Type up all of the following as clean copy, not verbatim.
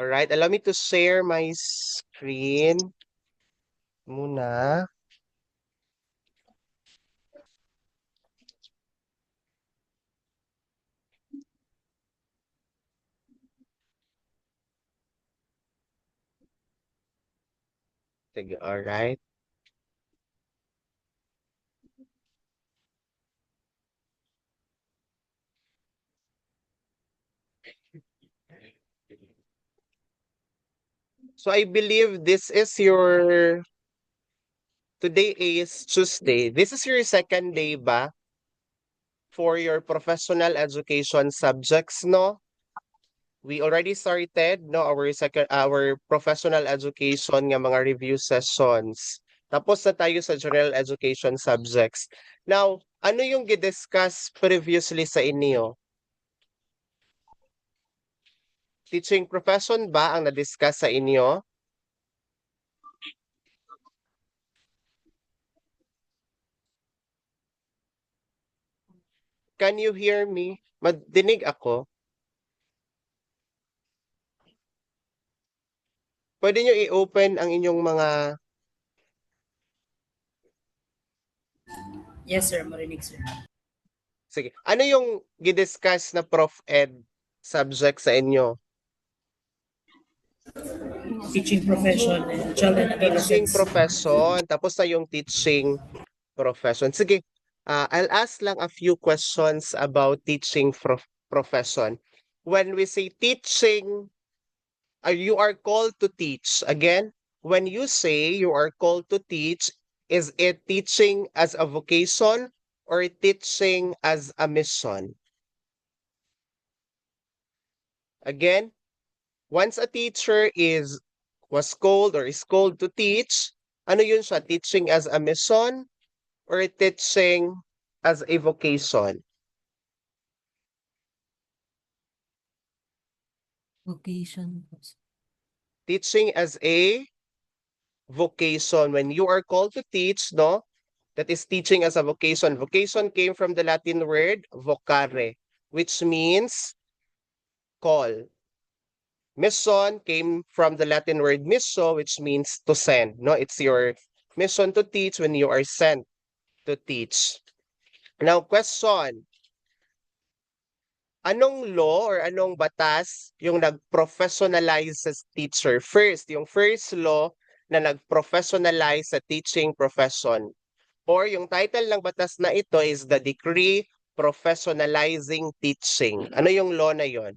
Alright, allow me to share my screen muna. Sige, alright. So I believe this is your, today is Tuesday. This is your second day ba for your professional education subjects, no? We already started, no, our professional education nga mga review sessions. Tapos na tayo sa general education subjects. Now, ano yung gidiscuss previously sa inyo? Teaching profession ba ang na-discuss sa inyo? Can you hear me? Madinig ako. Pwede nyo i-open ang inyong mga... Yes, sir. Marinig, sir. Sige. Ano yung gidiscuss na Prof. Ed subject sa inyo? Teaching profession and child and Teaching adolescents. profession. Tapos na yung teaching profession. Sige. I'll ask lang a few questions about teaching profession. When we say teaching, you are called to teach. Again, when you say you are called to teach, is it teaching as a vocation or teaching as a mission? Again, once a teacher was called or is called to teach, ano yun siya? Teaching as a mission or teaching as a vocation? Vocation. Teaching as a vocation. When you are called to teach, no? That is teaching as a vocation. Vocation came from the Latin word vocare, which means call. Mission came from the Latin word misso, which means to send. No, it's your mission to teach when you are sent to teach. Now, question. Anong law or anong batas yung nag-professionalize sa teacher? First, yung first law na nag-professionalize sa teaching profession. Or yung title ng batas na ito is the Decree Professionalizing Teaching. Ano yung law na yon?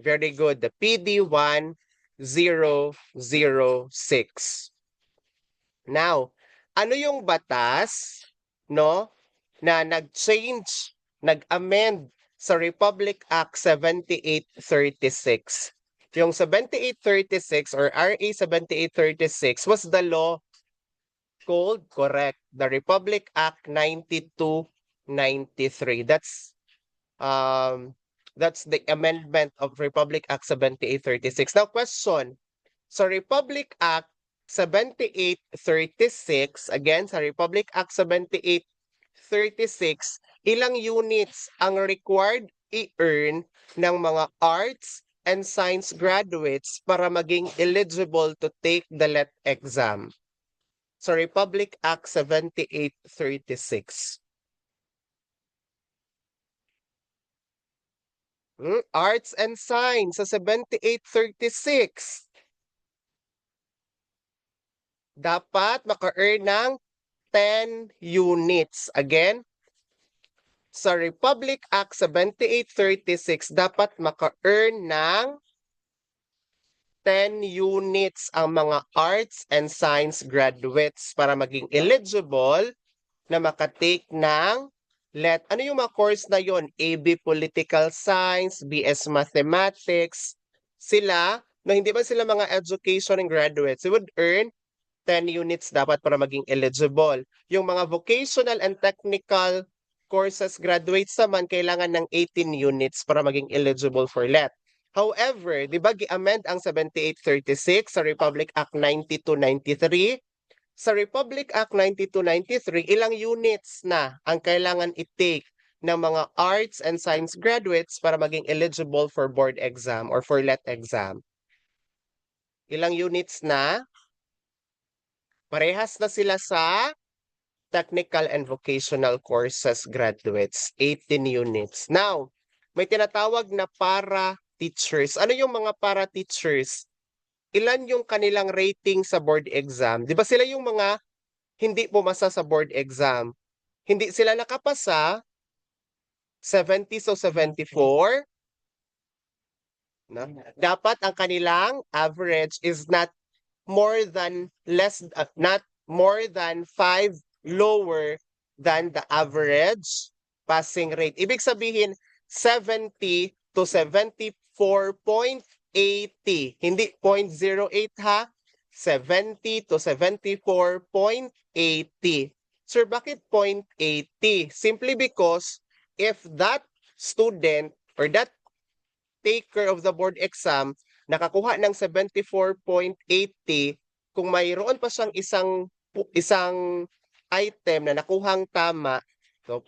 Very good. The PD 1006. Now, ano yung batas, no, na nag-change, nag-amend sa Republic Act 7836? Yung 7836 or RA 7836 was the law called, correct, the Republic Act 9293. That's the amendment of Republic Act 7836. Now, question. Sa Republic Act 7836, again, sa Republic Act 7836, ilang units ang required i-earn ng mga arts and science graduates para maging eligible to take the LET exam? Sa Republic Act 7836. Arts and Science sa 7836. Dapat maka-earn ng 10 units. Again, sa Republic Act 7836, dapat maka-earn ng 10 units ang mga arts and science graduates para maging eligible na makatake ng LET. Ano yung mga course na yon? AB Political Science, BS Mathematics. Sila, no, hindi ba sila mga education and graduates? They would earn 10 units dapat para maging eligible. Yung mga vocational and technical courses graduates naman, kailangan ng 18 units para maging eligible for LET. However, di ba gi-amend ang 7836 sa Republic Act 9293? Sa Republic Act 9293, ilang units na ang kailangan i-take ng mga arts and science graduates para maging eligible for board exam or for LET exam? Ilang units na? Parehas na sila sa technical and vocational courses graduates, 18 units. Now, may tinatawag na para teachers. Ano yung mga para teachers? Ilan yung kanilang rating sa board exam? Di ba sila yung mga hindi pumasa sa board exam? Hindi sila nakapasa, 70 so 74. No? Dapat ang kanilang average is not not more than 5 lower than the average passing rate. Ibig sabihin 70 to 74.80. Hindi 0.08 ha. 70 to 74.80. Sir, bakit 0.80? Simply because if that student or that taker of the board exam nakakuha ng 74.80, kung mayroon pa siyang isang item na nakuhang tama, so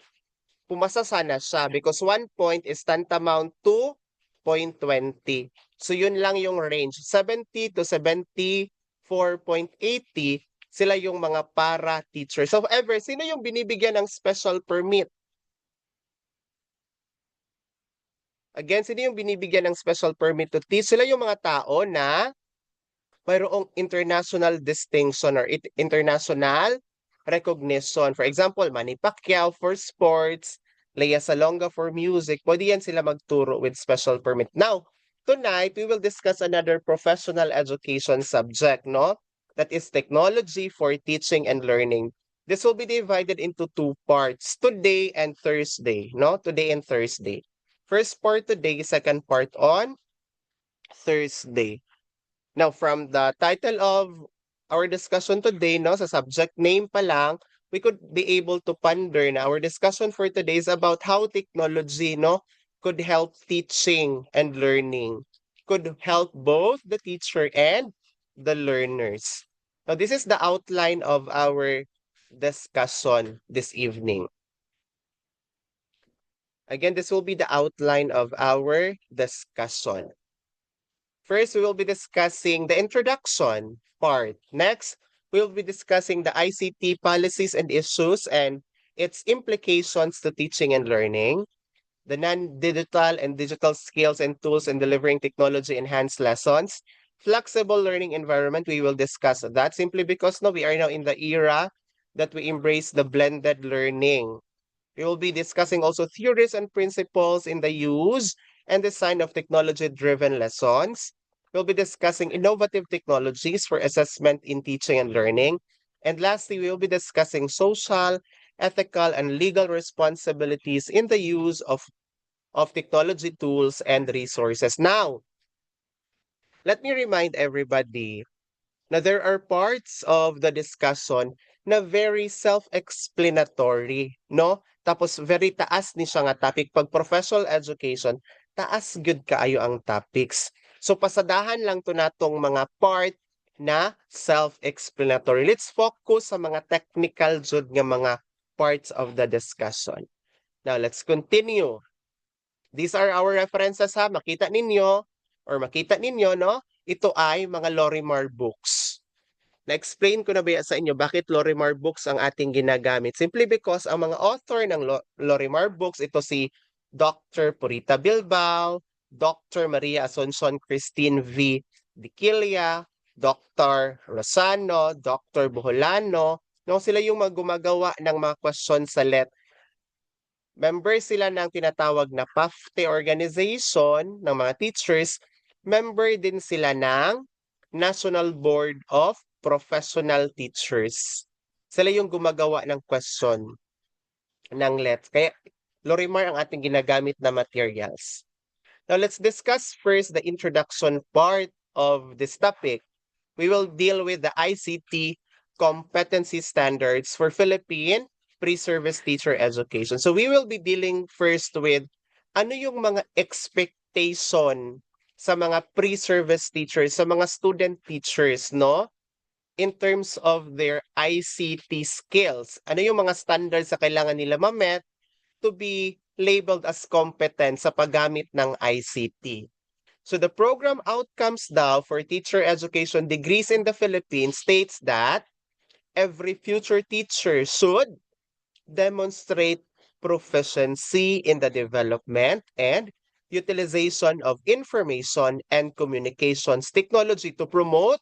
pumasa sana siya because 1 point is tantamount to 0.20. So yun lang yung range. 70 to 74.80, sila yung mga para teachers. However, sino yung binibigyan ng special permit? Again, sino yung binibigyan ng special permit to teach? Sila yung mga tao na mayroong international distinction or international recognition. For example, Manny Pacquiao for sports, Lea Salonga for music. Pwede yan sila magturo with special permit. Now, tonight, we will discuss another professional education subject, no? That is technology for teaching and learning. This will be divided into 2 parts, today and Thursday, no? Today and Thursday. First part today, second part on Thursday. Now, from the title of our discussion today, no, sa subject name pa lang, we could be able to ponder na our discussion for today is about how technology, no, could help teaching and learning, could help both the teacher and the learners. Now, this is the outline of our discussion this evening. Again, this will be the outline of our discussion. First, we will be discussing the introduction part. Next, we will be discussing the ICT policies and issues and its implications to teaching and learning, the non-digital and digital skills and tools in delivering technology-enhanced lessons, flexible learning environment. We will discuss that simply because we are now in the era that we embrace the blended learning. We will be discussing also theories and principles in the use and design of technology-driven lessons. We'll be discussing innovative technologies for assessment in teaching and learning. And lastly, we will be discussing social, ethical, and legal responsibilities in the use of technology tools and resources. Now, let me remind everybody na there are parts of the discussion na very self-explanatory, no? Tapos very taas ni siya nga topic. Pag professional education, taas gyud kaayo ang topics. So pasadahan lang to natong mga part na self-explanatory. Let's focus sa mga technical jud nga mga parts of the discussion. Now, let's continue. These are our references ha. Makita ninyo, no? Ito ay mga Lorimar books. Na-explain ko na ba sa inyo bakit Lorimar books ang ating ginagamit? Simply because ang mga author ng Lorimar books, ito si Dr. Purita Bilbao, Dr. Maria Asuncion Christine V. Diquilla, Dr. Rosano, Dr. Buholano, no, sila yung gumagawa ng mga question sa LET. Member sila ng tinatawag na PAFTE organization ng mga teachers. Member din sila ng National Board of Professional Teachers. Sila yung gumagawa ng question ng LET. Kaya Lorimar ang ating ginagamit na materials. Now let's discuss first the introduction part of this topic. We will deal with the ICT competency standards for Philippine pre-service teacher education. So we will be dealing first with ano yung mga expectation sa mga pre-service teachers, sa mga student teachers, no? In terms of their ICT skills. Ano yung mga standards na kailangan nila ma-met to be labeled as competent sa paggamit ng ICT. So the program outcomes daw for teacher education degrees in the Philippines states that every future teacher should demonstrate proficiency in the development and utilization of information and communications technology to promote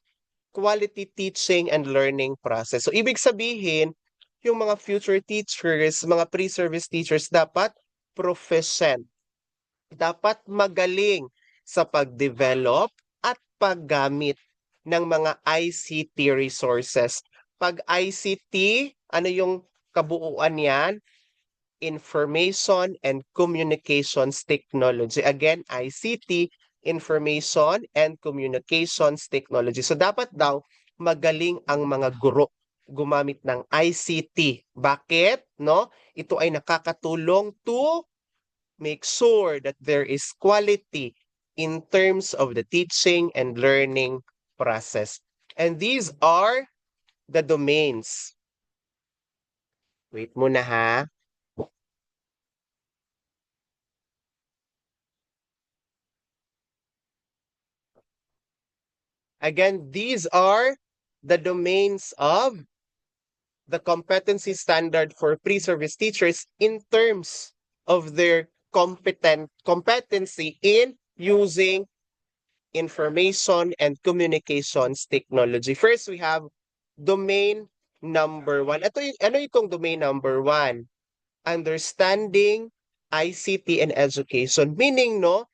quality teaching and learning process. So ibig sabihin, yung mga future teachers, mga pre-service teachers dapat proficient, dapat magaling sa pag-develop at paggamit ng mga ICT resources. Pag ICT, ano yung kabuuan yan? Information and Communications Technology. Again, ICT, Information and Communications Technology. So dapat daw magaling ang mga guro gumamit ng ICT. Bakit? No? Ito ay nakakatulong to make sure that there is quality in terms of the teaching and learning process. And these are the domains. Wait muna ha. Again, these are the domains of the competency standard for pre-service teachers in terms of their competency in using information and communications technology. First, we have domain number 1. Ano itong domain number 1? Understanding ICT and education. Meaning, no,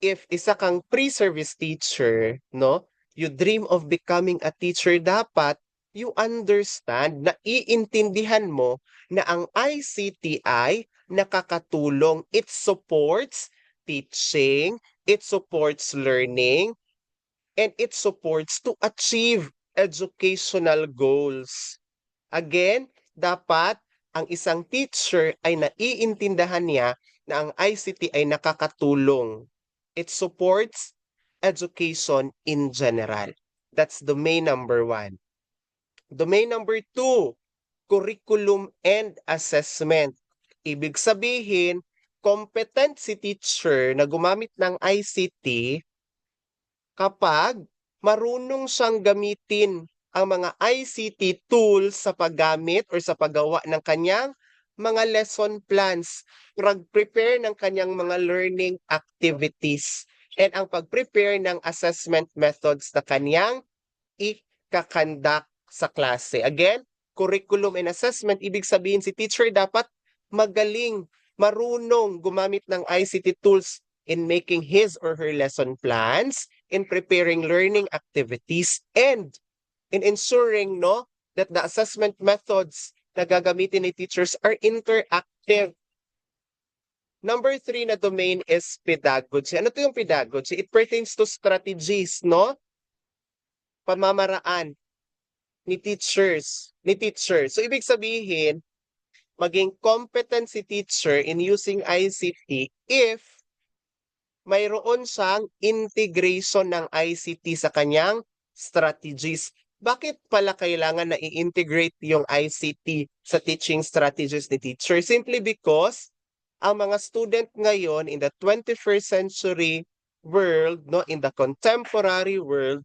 if isa kang pre-service teacher, no, you dream of becoming a teacher, dapat you understand, na iintindihan mo na ang ICT ay nakakatulong. It supports teaching, it supports learning, and it supports to achieve educational goals. Again, dapat ang isang teacher ay naiintindihan niya na ang ICT ay nakakatulong. It supports education in general. That's domain number 1. Domain number 2, curriculum and assessment. Ibig sabihin, competent si teacher na gumamit ng ICT kapag marunong siyang gamitin ang mga ICT tools sa paggamit or sa paggawa ng kanyang mga lesson plans, pag-prepare ng kanyang mga learning activities, and ang pag-prepare ng assessment methods na kanyang ikakandak sa klase. Again, curriculum and assessment, ibig sabihin si teacher dapat magaling, marunong gumamit ng ICT tools in making his or her lesson plans, in preparing learning activities, and in ensuring, no, that the assessment methods na gagamitin ni teachers are interactive. Number 3 na domain is pedagogy. Ano to yung pedagogy? It pertains to strategies, no? Pamamaraan ni teachers. So ibig sabihin, maging competent si teacher in using ICT if mayroon siyang integration ng ICT sa kanyang strategies. Bakit pala kailangan na i-integrate yung ICT sa teaching strategies ni teacher? Simply because ang mga student ngayon in the 21st century world, no, in the contemporary world,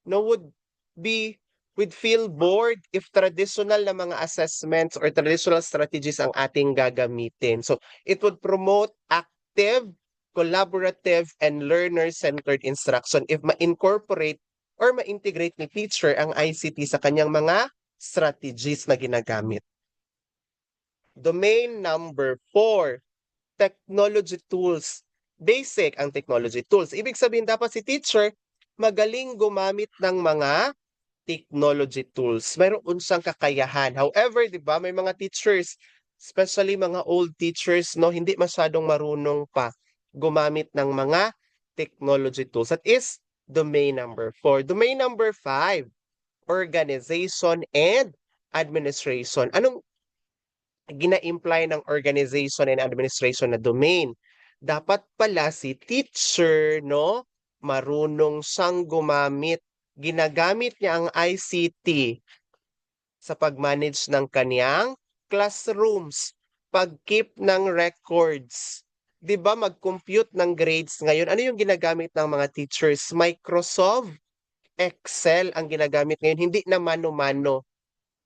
no, would feel bored if traditional na mga assessments or traditional strategies ang ating gagamitin. So it would promote active, collaborative, and learner-centered instruction if ma-incorporate or ma-integrate ni teacher ang ICT sa kanyang mga strategies na ginagamit. Domain number 4, technology tools. Basic ang technology tools. Ibig sabihin dapat si teacher magaling gumamit ng mga technology tools. Mayroon siyang kakayahan. However, di ba, may mga teachers, especially mga old teachers, no, hindi masyadong marunong pa gumamit ng mga technology tools. That is domain number 4. Domain number 5, organization and administration. Anong gina-imply ng organization and administration na domain? Dapat pala si teacher, no, marunong siyang gumamit, ginagamit niya ang ICT sa pag-manage ng kaniyang classrooms pag-keep ng records. 'Di ba mag-compute ng grades ngayon? Ano yung ginagamit ng mga teachers? Microsoft Excel ang ginagamit ngayon, hindi na mano-mano.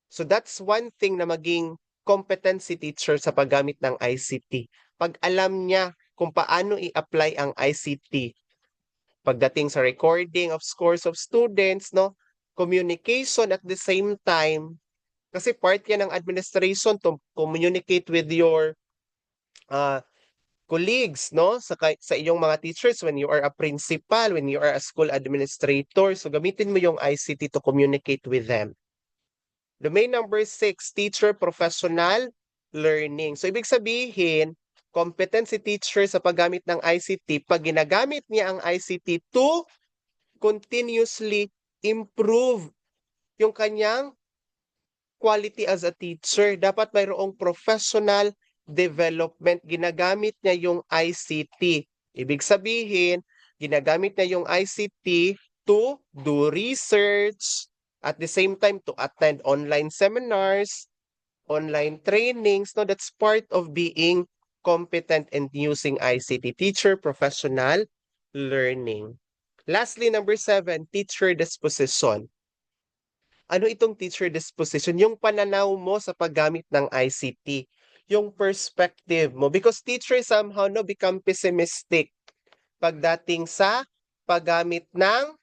So that's one thing na maging competent si teacher sa paggamit ng ICT. Pag alam niya kung paano i-apply ang ICT pagdating sa recording of scores of students, no? Communication at the same time, kasi part yan ng administration to communicate with your uh, colleagues, no? Sa iyong mga teachers when you are a principal, when you are a school administrator. So gamitin mo yung ICT to communicate with them. Domain number 6, teacher professional learning. So ibig sabihin, competent si teacher sa paggamit ng ICT pag ginagamit niya ang ICT to continuously improve yung kanyang quality as a teacher. Dapat mayroong professional development. Ginagamit niya yung ICT. Ibig sabihin, ginagamit niya yung ICT to do research, at the same time to attend online seminars, online trainings. No, that's part of being competent and using ICT. Teacher professional learning. Lastly, number 7, teacher disposition. Ano itong teacher disposition? Yung pananaw mo sa paggamit ng ICT, yung perspective mo. Because teachers somehow no become pessimistic pagdating sa paggamit ng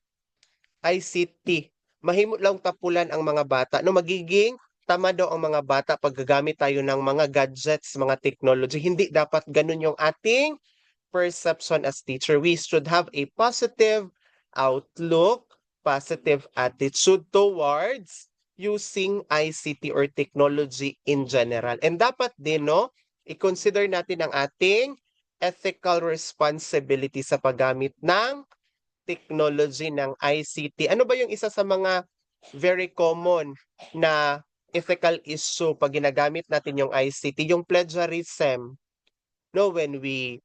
ICT. Mahimot lang tapulan ang mga bata. No, magiging tama daw ang mga bata pag gagamit tayo ng mga gadgets, mga technology. Hindi dapat ganun yung ating perception as teacher. We should have a positive outlook, positive attitude towards using ICT or technology in general. And dapat din, no, i-consider natin ang ating ethical responsibility sa paggamit ng technology ng ICT. Ano ba yung isa sa mga very common na ethical issue pag ginagamit natin yung ICT? Yung plagiarism. No, when we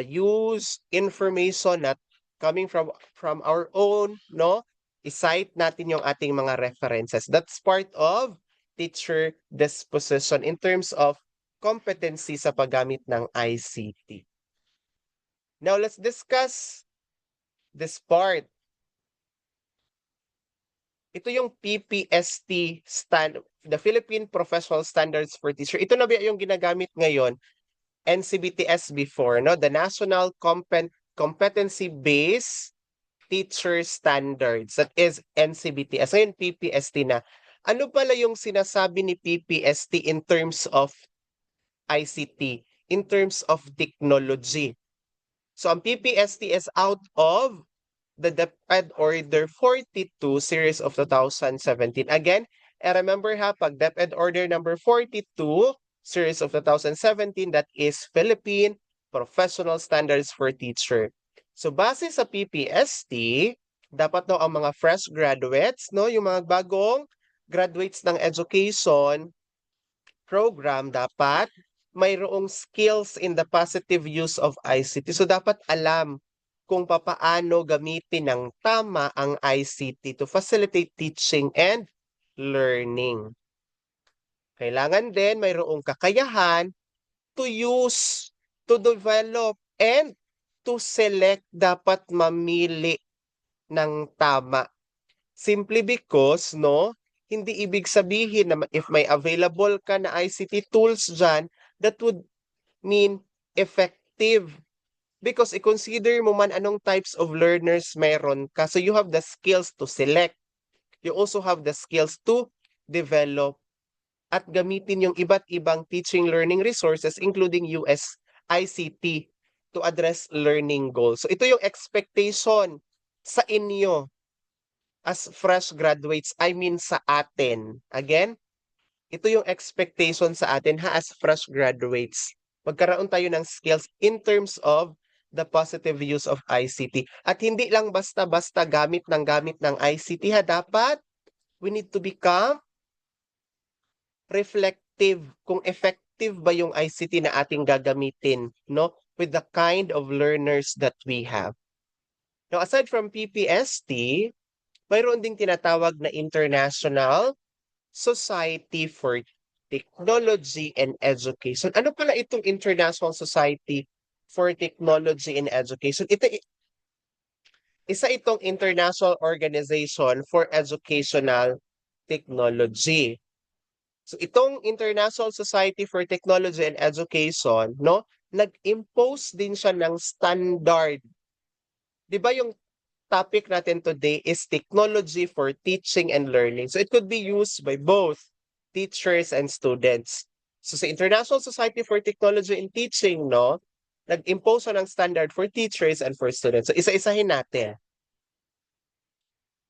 use information not coming from our own, no? I-cite natin yung ating mga references. That's part of teacher disposition in terms of competency sa paggamit ng ICT. Now, let's discuss this part. Ito yung PPST the Philippine Professional Standards for Teacher. Ito na ba yung ginagamit ngayon? NCBTS before, no? The National Competency-Based Teacher Standards. That is NCBTS. Ngayon, PPST na. Ano pala yung sinasabi ni PPST in terms of ICT, in terms of technology? So, ang PPST is out of the DepEd Order 42 series of 2017. Again, remember ha, pag DepEd Order number 42 series of 2017, that is Philippine Professional Standards for Teacher. So base sa PPST, dapat daw ang mga fresh graduates, no, yung mga bagong graduates ng education program, dapat mayroong skills in the positive use of ICT. So dapat alam kung papaano gamitin ng tama ang ICT to facilitate teaching and learning. Kailangan din mayroong kakayahan to use, to develop, and to select. Dapat mamili ng tama. Simply because, no, hindi ibig sabihin na if may available ka na ICT tools dyan, that would mean effective. Because i-consider mo man anong types of learners meron ka. So you have the skills to select. You also have the skills to develop at gamitin yung iba't ibang teaching learning resources including US ICT to address learning goals. So ito yung expectation sa inyo as fresh graduates, I mean sa atin. Again, ito yung expectation sa atin ha as fresh graduates. Magkaroon tayo ng skills in terms of the positive use of ICT. At hindi lang basta-basta gamit ng ICT ha. Dapat we need to become reflective kung effective ba yung ICT na ating gagamitin, no? With the kind of learners that we have. Now, aside from PPST, mayroon ding tinatawag na International Society for Technology and Education. Ano pala itong International Society for Technology and Education? Isa itong international organization for educational technology. So itong International Society for Technology and Education, no, nag-impose din siya ng standard. 'Di ba yung topic natin today is technology for teaching and learning. So it could be used by both teachers and students. So sa International Society for Technology and Teaching, no, nag-impose siya ng standard for teachers and for students. So isa-isahin natin.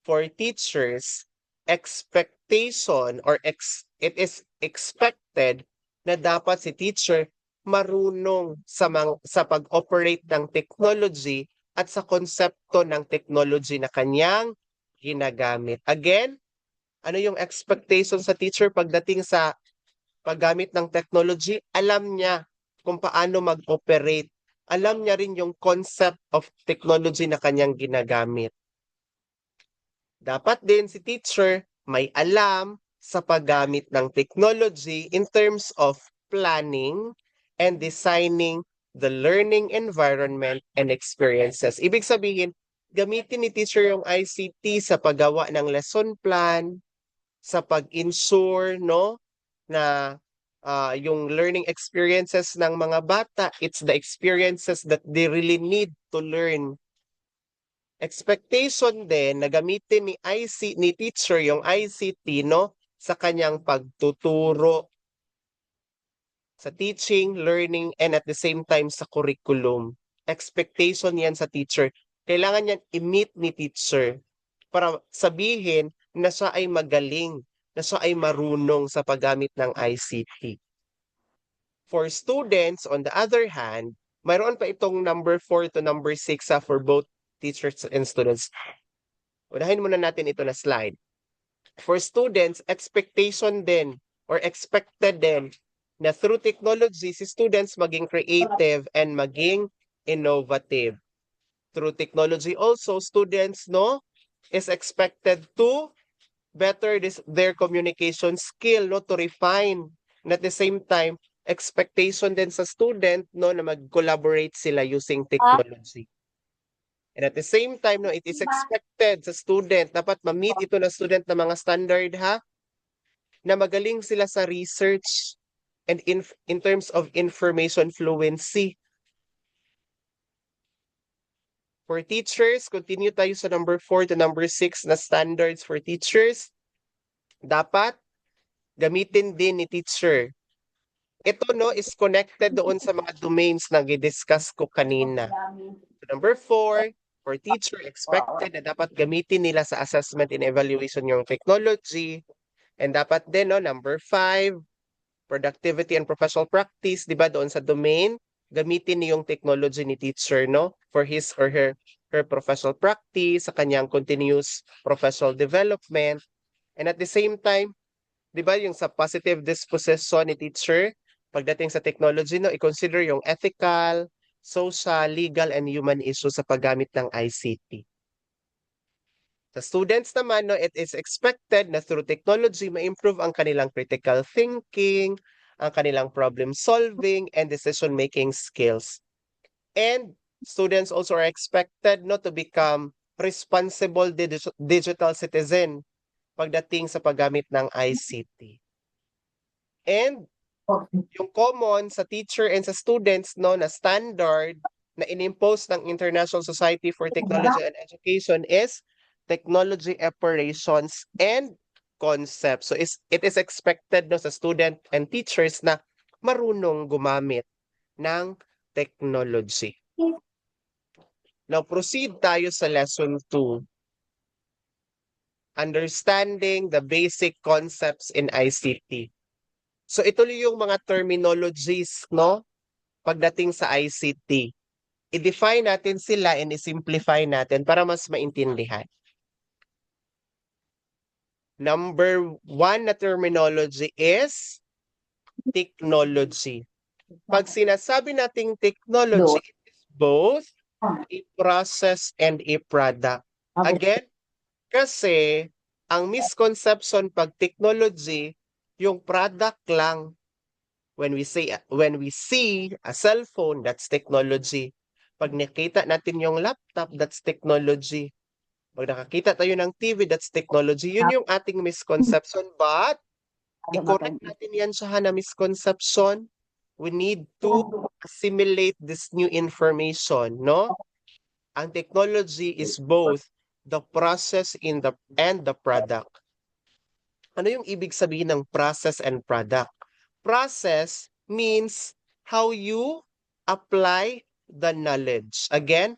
For teachers, expectation or it is expected na dapat si teacher marunong sa pag-operate ng technology at sa konsepto ng technology na kanyang ginagamit. Again, ano yung expectation sa teacher pagdating sa paggamit ng technology? Alam niya kung paano mag-operate. Alam niya rin yung concept of technology na kanyang ginagamit. Dapat din si teacher may alam sa paggamit ng technology in terms of planning and designing the learning environment and experiences. Ibig sabihin, gamitin ni teacher yung ICT sa paggawa ng lesson plan, sa pag-ensure, no, na yung learning experiences ng mga bata, it's the experiences that they really need to learn. Expectation din na gamitin ni teacher yung ICT, no, sa kanyang pagtuturo sa teaching, learning, and at the same time sa curriculum. Expectation yan sa teacher. Kailangan yan i-meet ni teacher para sabihin na siya ay magaling, na siya ay marunong sa paggamit ng ICT. For students, on the other hand, mayroon pa itong number 4 to number 6 for both teachers and students. Unahin muna natin ito na slide. For students, expectation din or expected din na through technology, si students maging creative and maging innovative. Through technology also, students, no, is expected to better their communication skill, no, to refine. And at the same time, expectation din sa student, no, na mag-collaborate sila using technology. And at the same time, no, it is expected sa student, dapat ma-meet ito na student na mga standard, ha, na magaling sila sa research and in terms of information fluency. For teachers, continue tayo sa number 4 to number 6 na standards for teachers. Dapat gamitin din ni teacher. Ito, no, is connected doon sa mga domains na i-discuss ko kanina. So number 4, for teacher, expected na dapat gamitin nila sa assessment and evaluation yung technology. And dapat din, no, number 5, productivity and professional practice, di ba, doon sa domain, gamitin niyo yung technology ni teacher, no, for his or her professional practice, sa kanyang continuous professional development. And at the same time, di ba, yung sa positive disposition ni teacher, pagdating sa technology, no, i-consider yung ethical, social, legal, and human issues sa paggamit ng ICT. Sa students naman, no, it is expected na through technology, ma-improve ang kanilang critical thinking, ang kanilang problem solving, and decision-making skills. And students also are expected, no, to become responsible digital citizen pagdating sa paggamit ng ICT. And yung common sa teacher and sa students, no, na standard na inimpose ng International Society for Technology and Education is technology operations and concepts. So it is expected, no, sa student and teachers na marunong gumamit ng technology. Now proceed tayo sa lesson 2. Understanding the basic concepts in ICT. So ito yung mga terminologies, no, pagdating sa ICT. I-define natin sila and i-simplify natin para mas maintindihan. Number 1 na terminology is technology. Pag sinasabi nating technology, it is both a process and a product. Again, kasi ang misconception pag technology, Yung product lang. When we see a cell phone, that's technology. Pag nakita natin yung laptop, that's technology. Pag nakakita tayo ng TV, that's technology. Yun yung ating misconception. But, i-correct natin yan sa na misconception. We need to assimilate this new information, no? Ang technology is both the process and the product. Ano yung ibig sabihin ng process and product? Process means how you apply the knowledge. Again,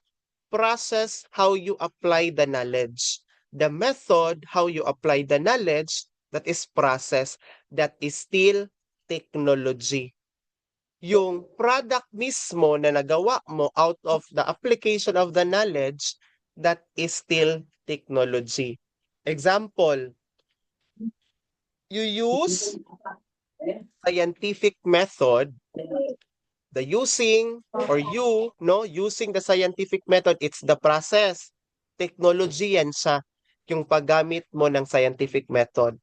process how you apply the knowledge. The method how you apply the knowledge, that is process, that is still technology. Yung product mismo na nagawa mo out of the application of the knowledge, that is still technology. Example, you use scientific method, the using or using the scientific method, it's the process. Technology yan sa yung paggamit mo ng scientific method.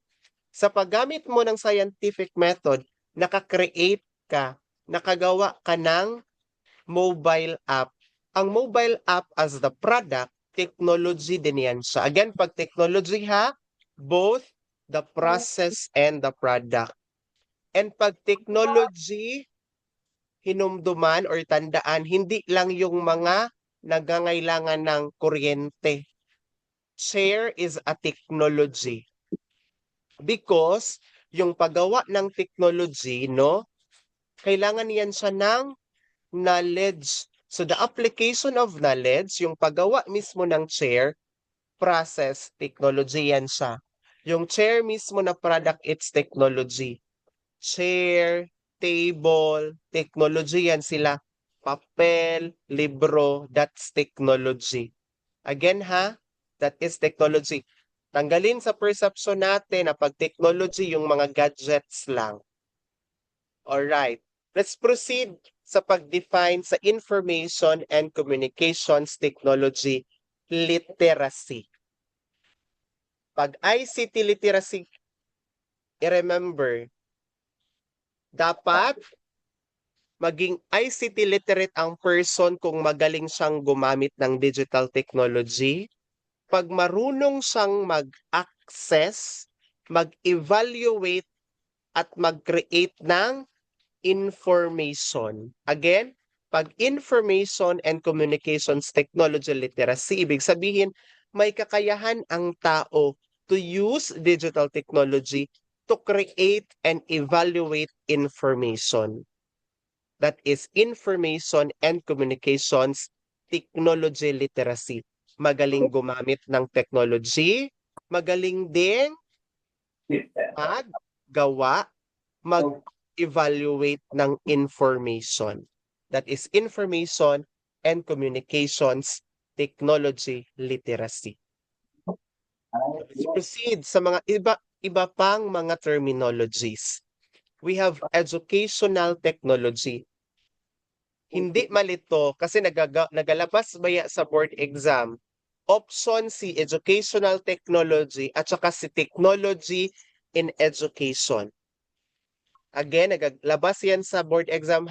Sa paggamit mo ng scientific method, nakakreate ka, nakagawa ka ng mobile app. Ang mobile app as the product, technology din yan siya. Again, pag technology both the process and the product. And pag technology, hinumduman or tandaan, hindi lang yung mga nagangailangan ng kuryente. Share is a technology. Because yung paggawa ng technology, kailangan yan siya ng knowledge. So the application of knowledge, yung paggawa mismo ng chair, process, technology yan siya. Yung chair mismo na product, it's technology. Chair, table, technology yan sila. Papel, libro, that's technology. Again that is technology. Tanggalin sa perception natin na pag technology yung mga gadgets lang. Alright, let's proceed sa pag-define sa information and communications technology literacy. Pag ICT literacy, i-remember, dapat maging ICT literate ang person kung magaling siyang gumamit ng digital technology. Pag marunong siyang mag-access, mag-evaluate, at mag-create ng information. Again, pag information and communications technology literacy, ibig sabihin, may kakayahan ang tao to use digital technology to create and evaluate information. That is information and communications technology literacy. Magaling gumamit ng technology, magaling din maggawa, mag-evaluate ng information. That is information and communications technology literacy. Let's proceed sa mga iba pang mga terminologies. We have educational technology. Hindi malito kasi nagalabas baya sa board exam. Option si educational technology at saka si technology in education. Again, naglabas yan sa board exam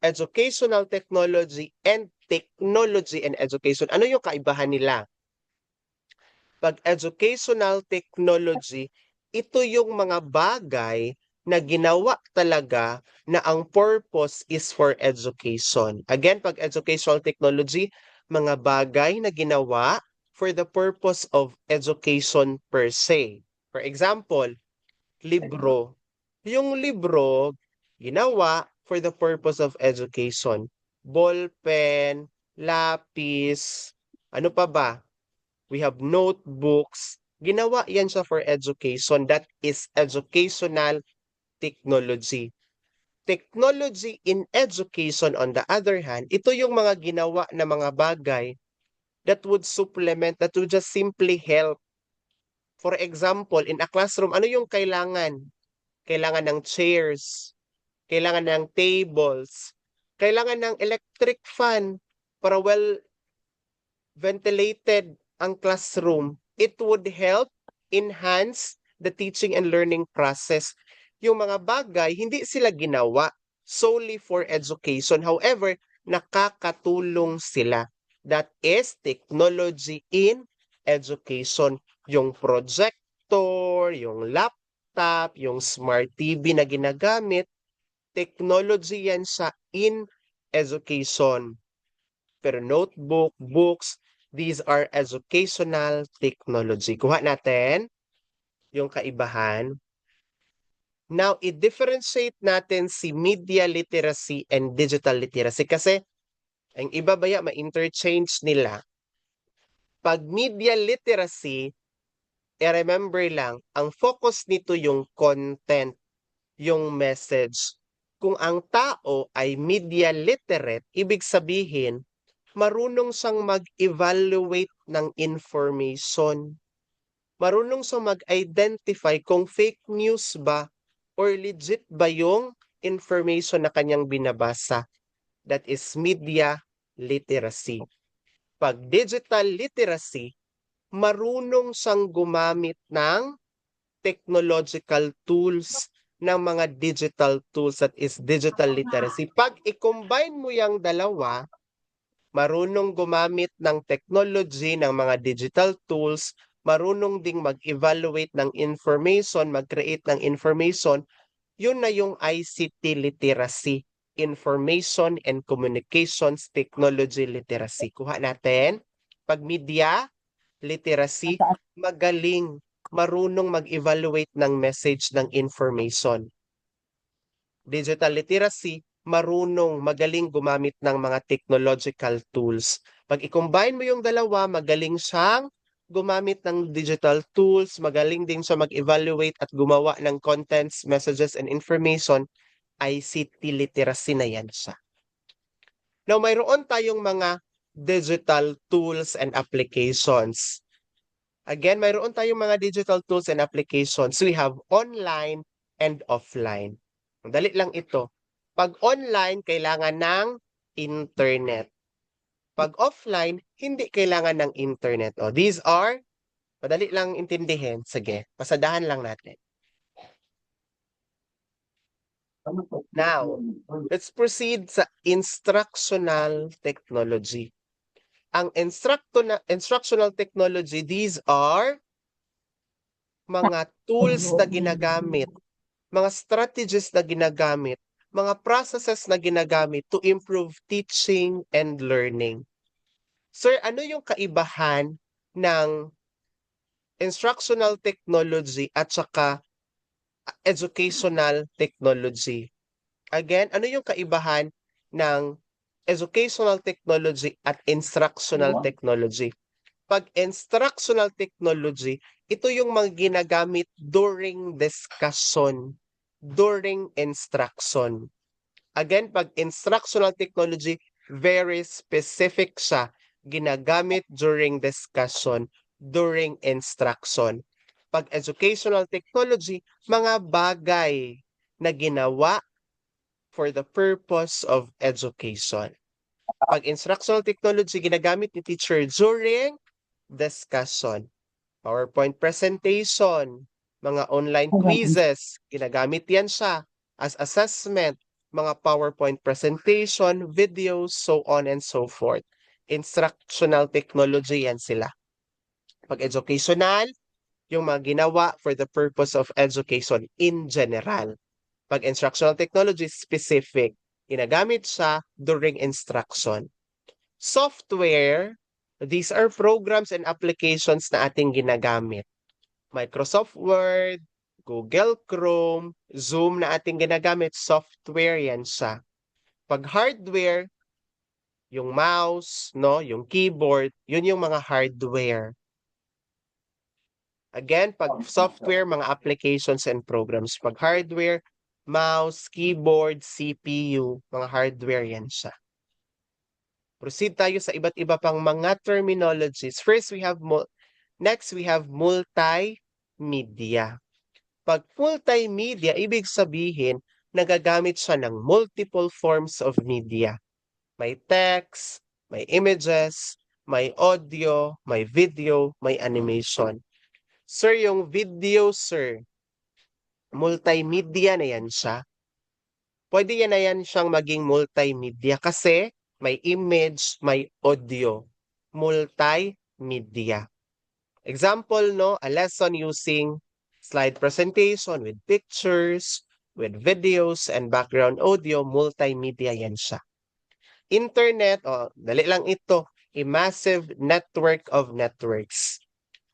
educational technology and technology in education. Ano yung kaibahan nila? Pag educational technology, ito yung mga bagay na ginawa talaga na ang purpose is for education. Again, pag educational technology, mga bagay na ginawa for the purpose of education per se. For example, libro. Yung libro, ginawa for the purpose of education. Ballpen, lapis, ano pa ba? We have notebooks. Ginawa yan siya for education. That is educational technology. Technology in education, on the other hand, ito yung mga ginawa na mga bagay that would supplement, that would just simply help. For example, in a classroom, ano yung kailangan? Kailangan ng chairs, kailangan ng tables, kailangan ng electric fan para well ventilated ang classroom. It would help enhance the teaching and learning process. yung mga bagay, hindi sila ginawa solely for education. However, nakakatulong sila. That is technology in education. Yung projector, yung laptop, yung smart TV na ginagamit, technology yan sa in education. Pero notebook, books, these are educational technology. Kuha natin yung kaibahan. Now, i-differentiate natin si media literacy and digital literacy kasi ang iba baya ma-interchange nila. Pag media literacy, i-remember lang, ang focus nito yung content, yung message. Kung ang tao ay media literate, ibig sabihin, marunong siyang mag-evaluate ng information. Marunong siyang mag-identify kung fake news ba or legit ba yung information na kanyang binabasa. That is media literacy. Pag digital literacy, marunong siyang gumamit ng technological tools, ng mga digital tools, that is digital literacy. Pag i-combine mo yung dalawa, marunong gumamit ng technology, ng mga digital tools, marunong ding mag-evaluate ng information, mag-create ng information, yun na yung ICT literacy, Information and Communications Technology Literacy. Kuha natin. Pag media literacy, magaling, marunong mag-evaluate ng message ng information. Digital literacy, marunong, magaling gumamit ng mga technological tools. Pag i-combine mo yung dalawa, magaling siyang gumamit ng digital tools, magaling din siya mag-evaluate at gumawa ng contents, messages, and information, ICT literacy na yan siya. Now, mayroon tayong mga digital tools and applications. Again, mayroon tayong mga digital tools and applications. We have online and offline. Dali lang ito. Pag online, kailangan ng internet. Pag offline, hindi kailangan ng internet. O, these are, madali lang intindihin. Sige, pasadahan lang natin. Now, let's proceed sa instructional technology. Ang instructional technology, these are mga tools na ginagamit, mga strategies na ginagamit, mga processes na ginagamit to improve teaching and learning. Sir, ano yung kaibahan ng instructional technology at saka educational technology? Again, ano yung kaibahan ng educational technology at instructional technology? Pag instructional technology, ito yung mga ginagamit during discussion, during instruction. Again, pag instructional technology, very specific siya. Ginagamit during discussion, during instruction. Pag educational technology, mga bagay na ginawa for the purpose of education. Pag instructional technology, ginagamit ni teacher during discussion. PowerPoint presentation, mga online quizzes, ginagamit yan siya as assessment, mga PowerPoint presentation, videos, so on and so forth. Instructional technology yan sila. Pag educational, yung mga ginawa for the purpose of education in general. Pag instructional technology, specific. Ginagamit siya during instruction. Software, these are programs and applications na ating ginagamit. Microsoft Word, Google Chrome, Zoom na ating ginagamit, software yan siya. Pag hardware, yung mouse, no, yung keyboard, yun yung mga hardware. Again, pag software, mga applications and programs. Pag hardware, mouse, keyboard, CPU, mga hardware yan siya. Proceed tayo sa iba't iba pang mga terminologies. First, we have multimedia. Pag multimedia, ibig sabihin, nagagamit siya ng multiple forms of media. May text, may images, may audio, may video, may animation. Sir, yung video, sir, multimedia na yan siya. Pwede yan na yan siyang maging multimedia kasi may image, may audio. Multimedia. Example, no, a lesson using slide presentation with pictures, with videos, and background audio, multimedia yan siya. Internet, dali lang ito, a massive network of networks.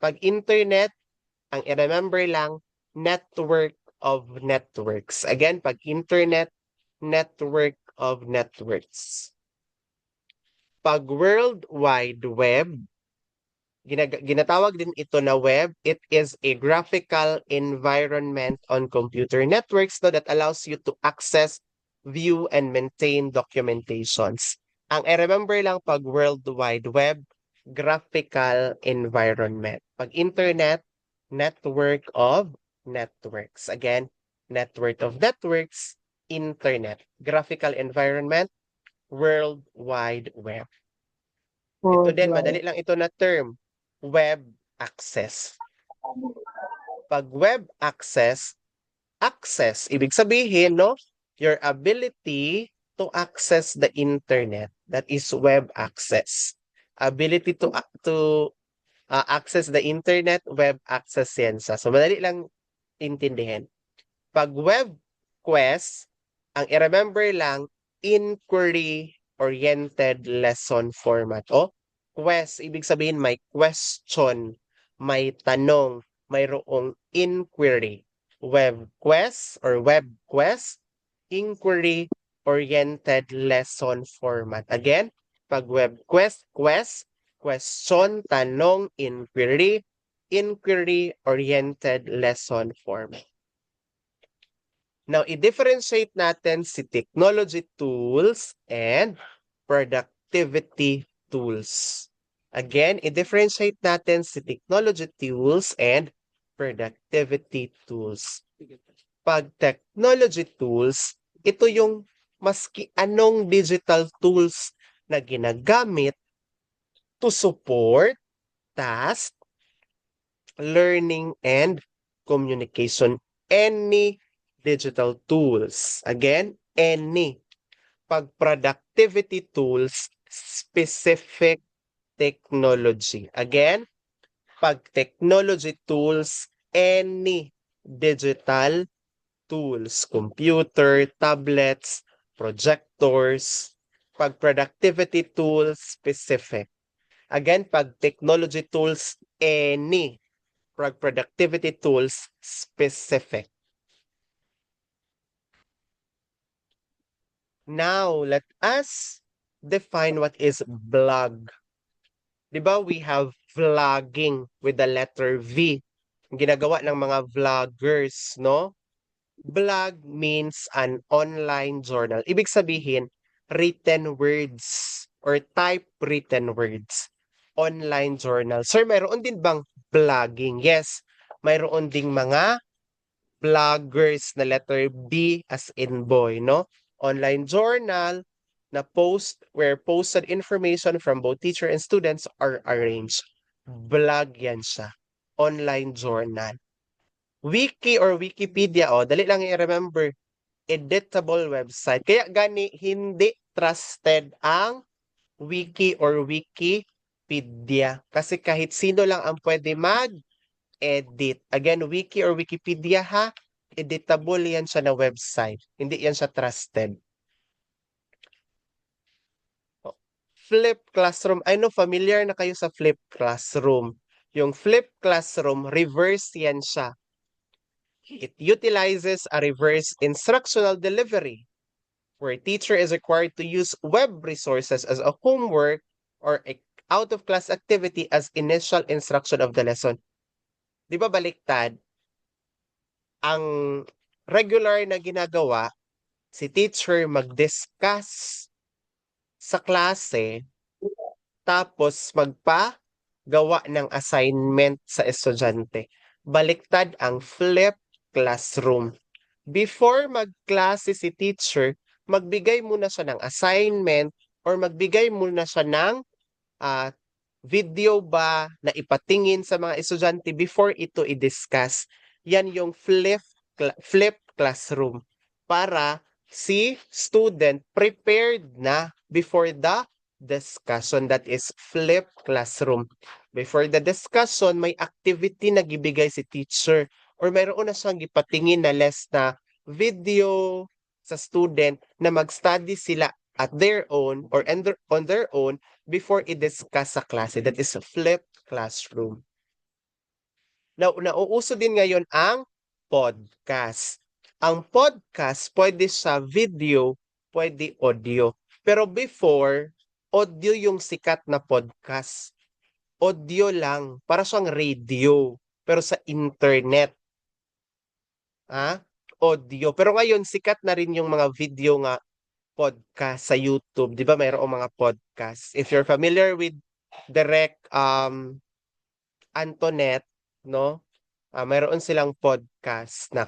Pag internet, ang i-remember lang, network of networks. Again, pag internet, network of networks. Pag World Wide Web, ginatawag din ito na web. It is a graphical environment on computer networks that allows you to access, view, and maintain documentations. Ang i-remember lang pag World Wide Web, graphical environment. Pag internet, network of networks. Again, network of networks, internet. Graphical environment, World Wide Web. Ito din, madali lang ito na term. Web access. Pag web access, ibig sabihin, no? Your ability to access the internet. That is web access. Ability to access the internet, web access yan sa. So, madali lang intindihin. Pag web quest, ang i-remember lang, inquiry-oriented lesson format. Quest, ibig sabihin may question, may tanong, mayroong inquiry. Web quest or web quest, inquiry-oriented lesson format. Again, pag web quest, question, tanong, inquiry, inquiry-oriented lesson format. Now, i-differentiate natin si technology tools and productivity tools. Again, i-differentiate natin si technology tools and productivity tools. Pag technology tools, ito yung maski anong digital tools na ginagamit to support task, learning, and communication. Any digital tools. Again, any. Pag productivity tools, specific technology. Again, pag technology tools, any digital tools. Computer, tablets, projectors. Pag productivity tools, specific. Again, pag technology tools, any. Pag productivity tools, specific. Now, let us define what is vlog. Diba, we have vlogging with the letter V. Ginagawa ng mga vloggers, no? Vlog means an online journal. Ibig sabihin, written words or typewritten words. Online journal. Sir, mayroon din bang vlogging? Yes, mayroon ding mga vloggers na letter B as in boy, no? Online journal na post where posted information from both teacher and students are arranged. Vlog yan siya. Online journal. Wiki or Wikipedia, dali lang i-remember. Editable website. Kaya gani, hindi trusted ang wiki or Wikipedia. Kasi kahit sino lang ang pwede mag-edit. Again, wiki or Wikipedia ha, editable yan siya na website. Hindi yan siya trusted. Flip classroom. I know familiar na kayo sa flip classroom. Yung flip classroom, reverse yan siya. It utilizes a reverse instructional delivery where teacher is required to use web resources as a homework or out-of-class activity as initial instruction of the lesson. Di ba baliktad? Ang regular na ginagawa, si teacher mag-discuss sa klase, tapos magpagawa ng assignment sa estudyante. Baliktad ang flip classroom. Before magklase si teacher, magbigay muna siya ng assignment or magbigay muna siya ng video ba na ipatingin sa mga estudyante before ito i-discuss. Yan yung flip flip classroom para si student prepared na before the discussion. That is flip classroom. Before the discussion, may activity na gibigay si teacher or mayroon na siyang gipatingin na less na video sa student na mag-study sila at their own or on their own before i-discuss sa klase. That is a flip classroom. Nauuso din ngayon ang podcast. Ang podcast, pwede sa video, pwede audio. Pero before, audio yung sikat na podcast. Audio lang, para siyang radio, pero sa internet. Audio. Pero ngayon, sikat na rin yung mga video nga podcast sa YouTube. Di ba mayroong mga podcast? If you're familiar with Direct Antoinette, no? Mayroon silang podcast na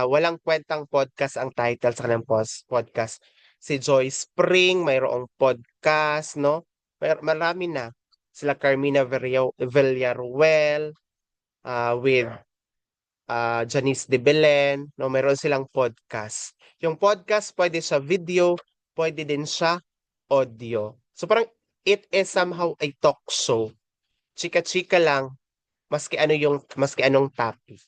walang kwentang podcast ang title sa kanilang podcast. Si Joy Spring, mayroong podcast, no? Marami na. Sila Carmina Villaruel, with Janice de Belen, no? Mayroon silang podcast. Yung podcast pwede sa video, pwede din siya audio. So parang it is somehow a talk show. Chika-chika lang, maski anong topic.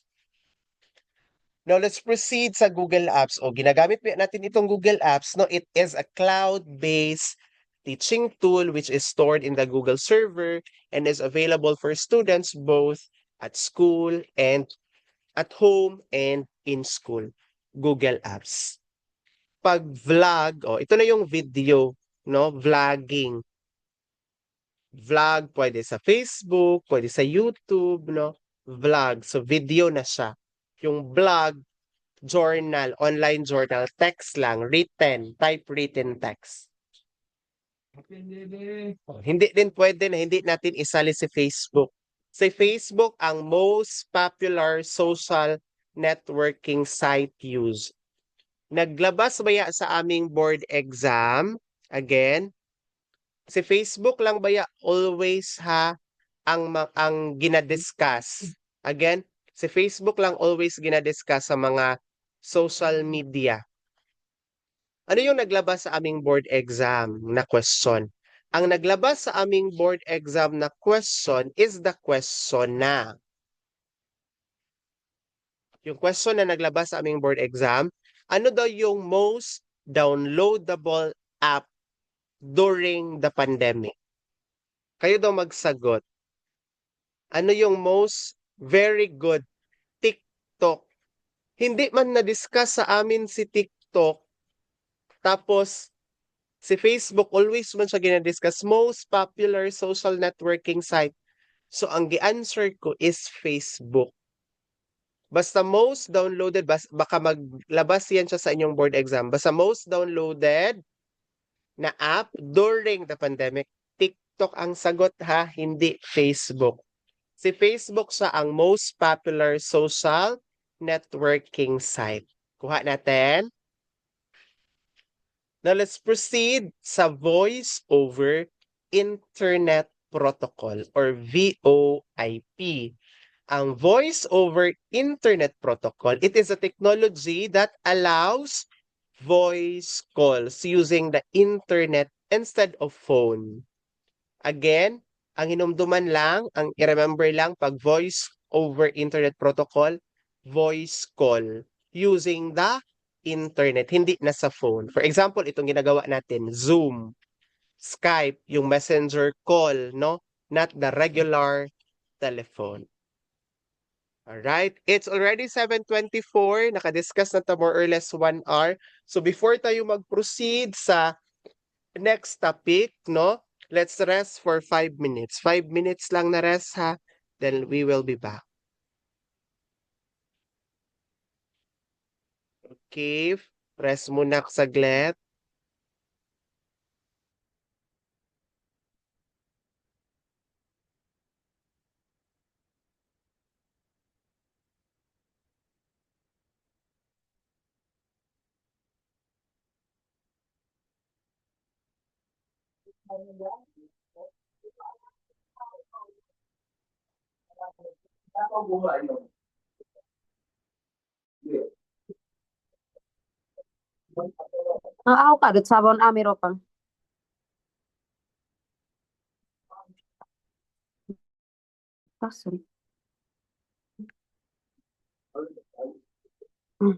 Now let's proceed sa Google Apps. Ginagamit natin itong Google Apps, no? It is a cloud-based teaching tool which is stored in the Google server and is available for students both at school and at home and in school. Google Apps. Pag vlog, ito na yung video, no? Vlogging. Vlog pwede sa Facebook, pwede sa YouTube, no? Vlog. So video na siya. Yung blog, journal, online journal, text lang, typewritten text. Hindi din pwede na hindi natin isali si Facebook. Si Facebook ang most popular social networking site used. Naglabas baya sa aming board exam? Again, si Facebook lang baya always ang ginadiscuss? Again, si Facebook lang always ginadiscuss sa mga social media. Ano yung naglabas sa aming board exam na question? Ang naglabas sa aming board exam na question is the question na. Yung question na naglabas sa aming board exam, ano daw yung most downloadable app during the pandemic? Kayo daw magsagot. Ano yung most very good TikTok? Hindi man na-discuss sa amin si TikTok. Tapos, si Facebook, always man siya ginadiscuss, most popular social networking site. So, ang gi-answer ko is Facebook. Basta most downloaded, baka maglabas yan siya sa inyong board exam. Basta most downloaded na app during the pandemic, TikTok ang sagot ha, hindi Facebook. Si Facebook sa ang most popular social networking site. Kuha natin. Now let's proceed sa Voice over Internet Protocol or VoIP. Ang Voice over Internet Protocol, it is a technology that allows voice calls using the internet instead of phone. Again, ang hinumduman lang, ang i-remember lang pag Voice over Internet Protocol, voice call using the internet, hindi na sa phone. For example, itong ginagawa natin, Zoom, Skype, yung messenger call, no? Not the regular telephone. Alright, it's already 7:24. Nakadiscuss na to more or less 1 hour. So before tayo mag-proceed sa next topic, no? Let's rest for 5 minutes. 5 minutes lang na rest ha. Then we will be back. Okay, rest muna saglit. Ang ka dut sabon amiro pang. Tasol. Hmm.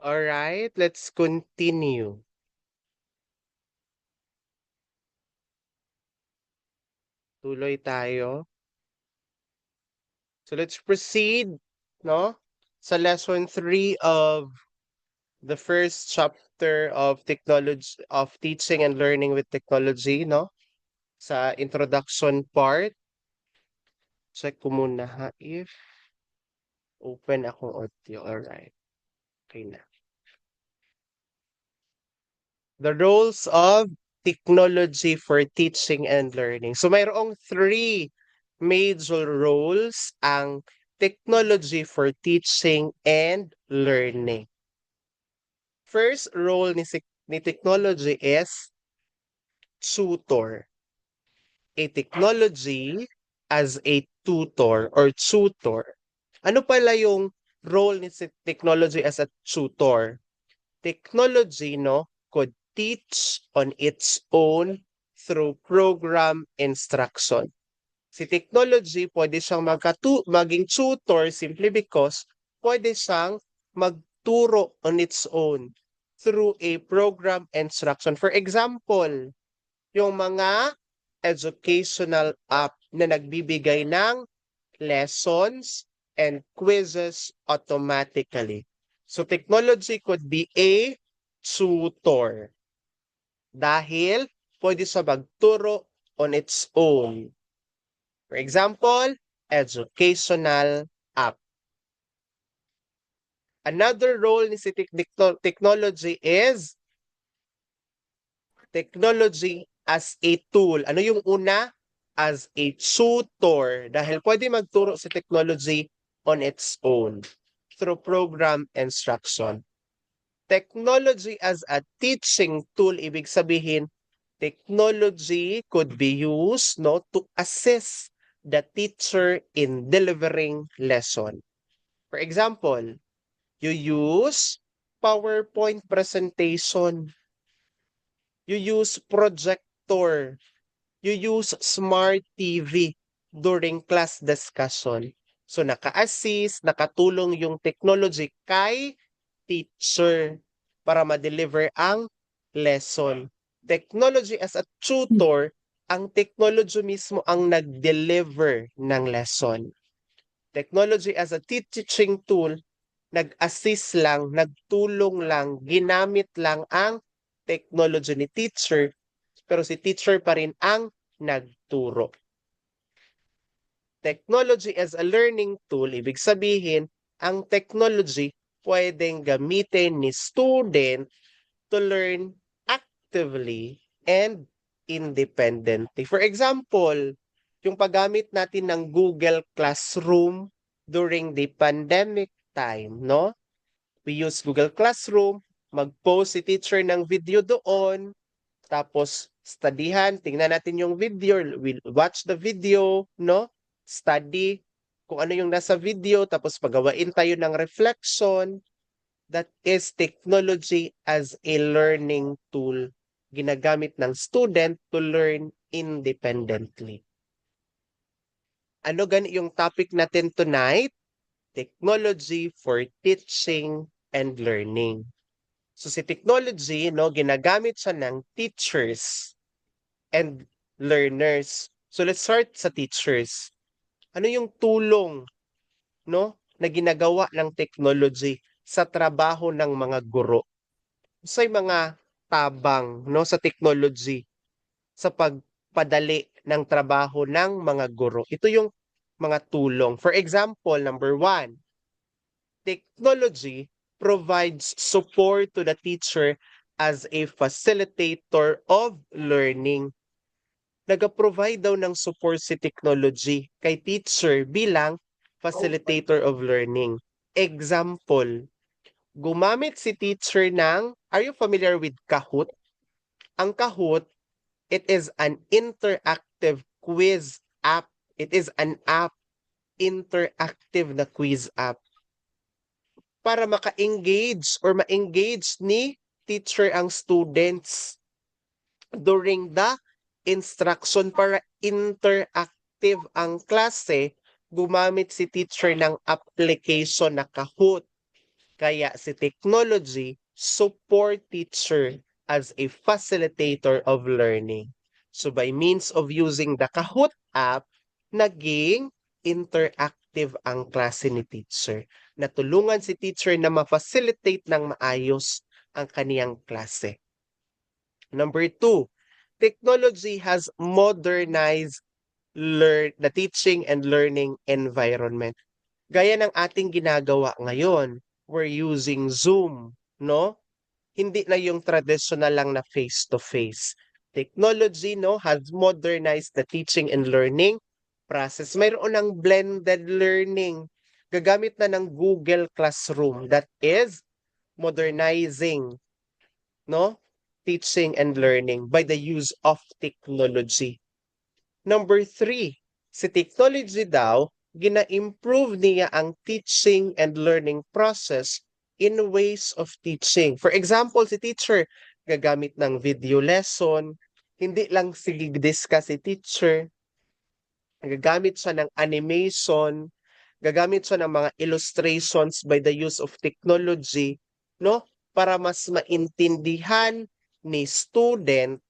Alright, let's continue. Tuloy tayo. So let's proceed, no? Sa lesson 3 of the first chapter of technology of teaching and learning with technology, no? Sa introduction part. Check ko muna ha if open akong audio. Alright. Okay na. The roles of technology for teaching and learning. So mayroong 3 major roles ang technology for teaching and learning. First role ni technology is tutor. A technology as a tutor or tutor. Ano pala yung role ni technology as a tutor? Technology, no, could teach on its own through program instruction. Si technology, pwede siyang maging tutor simply because pwede siyang magturo on its own through a program instruction. For example, yung mga educational app na nagbibigay ng lessons and quizzes automatically. So technology could be a tutor dahil pwede siya magturo on its own. For example, educational app. Another role ni si technology is technology as a tool. Ano yung una? As a tutor. Dahil pwede magturo si technology on its own through program instruction. Technology as a teaching tool, ibig sabihin, technology could be used, no, to assist the teacher in delivering lesson. For example, you use PowerPoint presentation. You use projector. You use smart TV during class discussion. So naka-assist, nakatulong yung technology kay teacher para ma-deliver ang lesson. Technology as a tutor, ang technology mismo ang nag-deliver ng lesson. Technology as a teaching tool, nag-assist lang, nagtulong lang, ginamit lang ang technology ni teacher, pero si teacher pa rin ang nagturo. Technology as a learning tool, ibig sabihin, ang technology pwedeng gamitin ni student to learn actively and independently. For example, yung paggamit natin ng Google Classroom during the pandemic time, no? We use Google Classroom, mag-post si teacher ng video doon, tapos studyhan, tingnan natin yung video, we'll watch the video, no? Study kung ano yung nasa video, tapos pagawain tayo ng reflection. That is technology as a learning tool. Ginagamit ng student to learn independently. Ano gani yung topic natin tonight? Technology for teaching and learning. So si technology, no, ginagamit siya ng teachers and learners. So let's start sa teachers. Ano yung tulong, no, na ginagawa ng technology sa trabaho ng mga guro? Sa mga tabang, no, sa technology sa pagpadali ng trabaho ng mga guro. Ito yung mga tulong. For example, number 1, technology provides support to the teacher as a facilitator of learning. Nag-provide daw ng support si technology kay teacher bilang facilitator of learning. Example, gumamit si teacher ng, are you familiar with Kahoot? Ang Kahoot, it is an interactive quiz app. It is an app, interactive na quiz app. Para maka-engage or ma-engage ni teacher ang students during the instruction, para interactive ang klase, gumamit si teacher ng application na Kahoot. Kaya si technology support teacher as a facilitator of learning. So by means of using the Kahoot app, naging interactive ang klase ni teacher. Natulungan si teacher na ma-facilitate ng maayos ang kaniyang klase. Number 2, technology has modernized the teaching and learning environment. Gaya ng ating ginagawa ngayon, we're using Zoom, no? Hindi na yung traditional lang na face-to-face. Technology, no, has modernized the teaching and learning process. Mayroon ng blended learning. Gagamit na ng Google Classroom. That is modernizing, no, teaching and learning by the use of technology. Number 3, si technology daw, gina-improve niya ang teaching and learning process in ways of teaching. For example, si teacher, gagamit ng video lesson, hindi lang sige-discuss si teacher, gagamit siya ng animation, gagamit siya ng mga illustrations by the use of technology, no? Para mas maintindihan ni student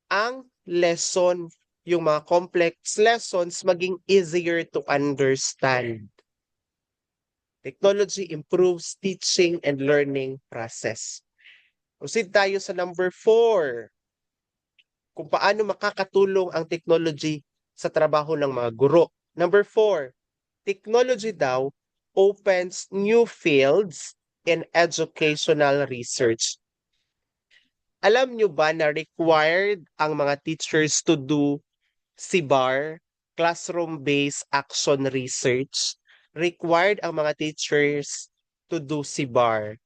ang lesson, yung mga complex lessons maging easier to understand. Technology improves teaching and learning process. Proceed tayo sa number 4. Kung paano makakatulong ang technology sa trabaho ng mga guro. Number 4, technology daw opens new fields in educational research. Alam nyo ba na required ang mga teachers to do CBAR, classroom-based action research? Required ang mga teachers to do CBAR.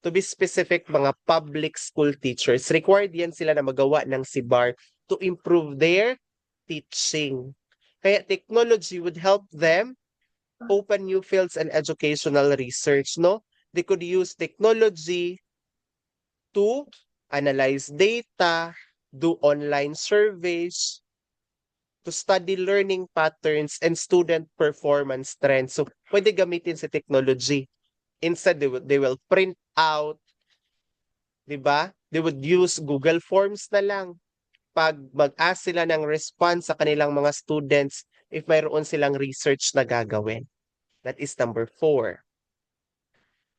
To be specific, mga public school teachers, required yan sila na magawa ng CBAR to improve their teaching. Kaya technology would help them open new fields and educational research, no? They could use technology to analyze data, do online surveys, to study learning patterns and student performance trends. So, pwede gamitin sa technology. Instead, they will print out, di ba? They would use Google Forms na lang. Pag mag-ask sila ng response sa kanilang mga students, if mayroon silang research na gagawin. That is number 4.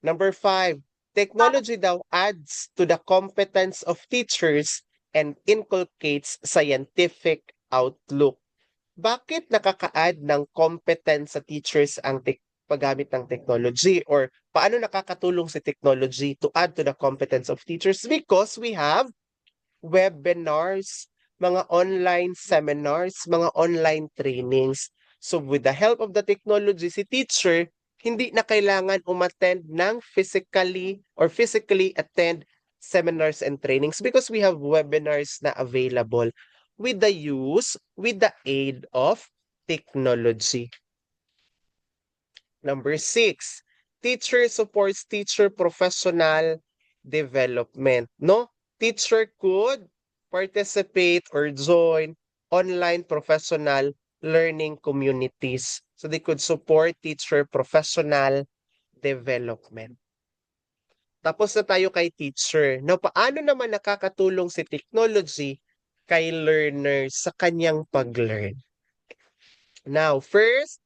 Number 5, technology daw adds to the competence of teachers and inculcates scientific outlook. Bakit nakaka-add ng competence sa teachers ang paggamit ng technology? Or paano nakakatulong si technology to add to the competence of teachers? Because we have webinars, mga online seminars, mga online trainings. So with the help of the technology, si teacher, hindi na kailangan umattend ng physically attend seminars and trainings because we have webinars na available with the aid of technology. Number 6, teacher supports teacher professional development, no? Teacher could participate or join online professional learning communities. So they could support teacher professional development. Tapos na tayo kay teacher. Now, paano naman nakakatulong si technology kay learners sa kanyang pag-learn? Now, first,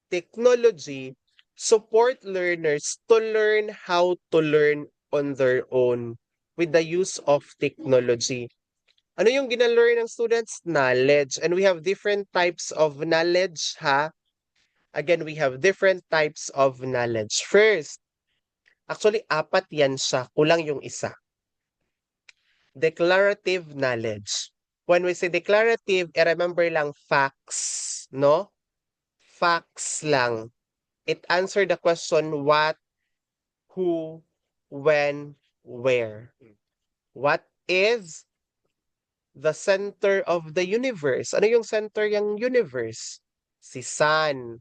technology support learners to learn how to learn on their own with the use of technology. Ano yung ginalearn ng students? Knowledge. And we have different types of knowledge, ha? Again, we have different types of knowledge. First, actually, 4 yan siya. Kulang yung isa. Declarative knowledge. When we say declarative, remember lang facts, no? Facts lang. It answered the question what, who, when, where. What is the center of the universe? Ano yung center yung universe? Si Sun.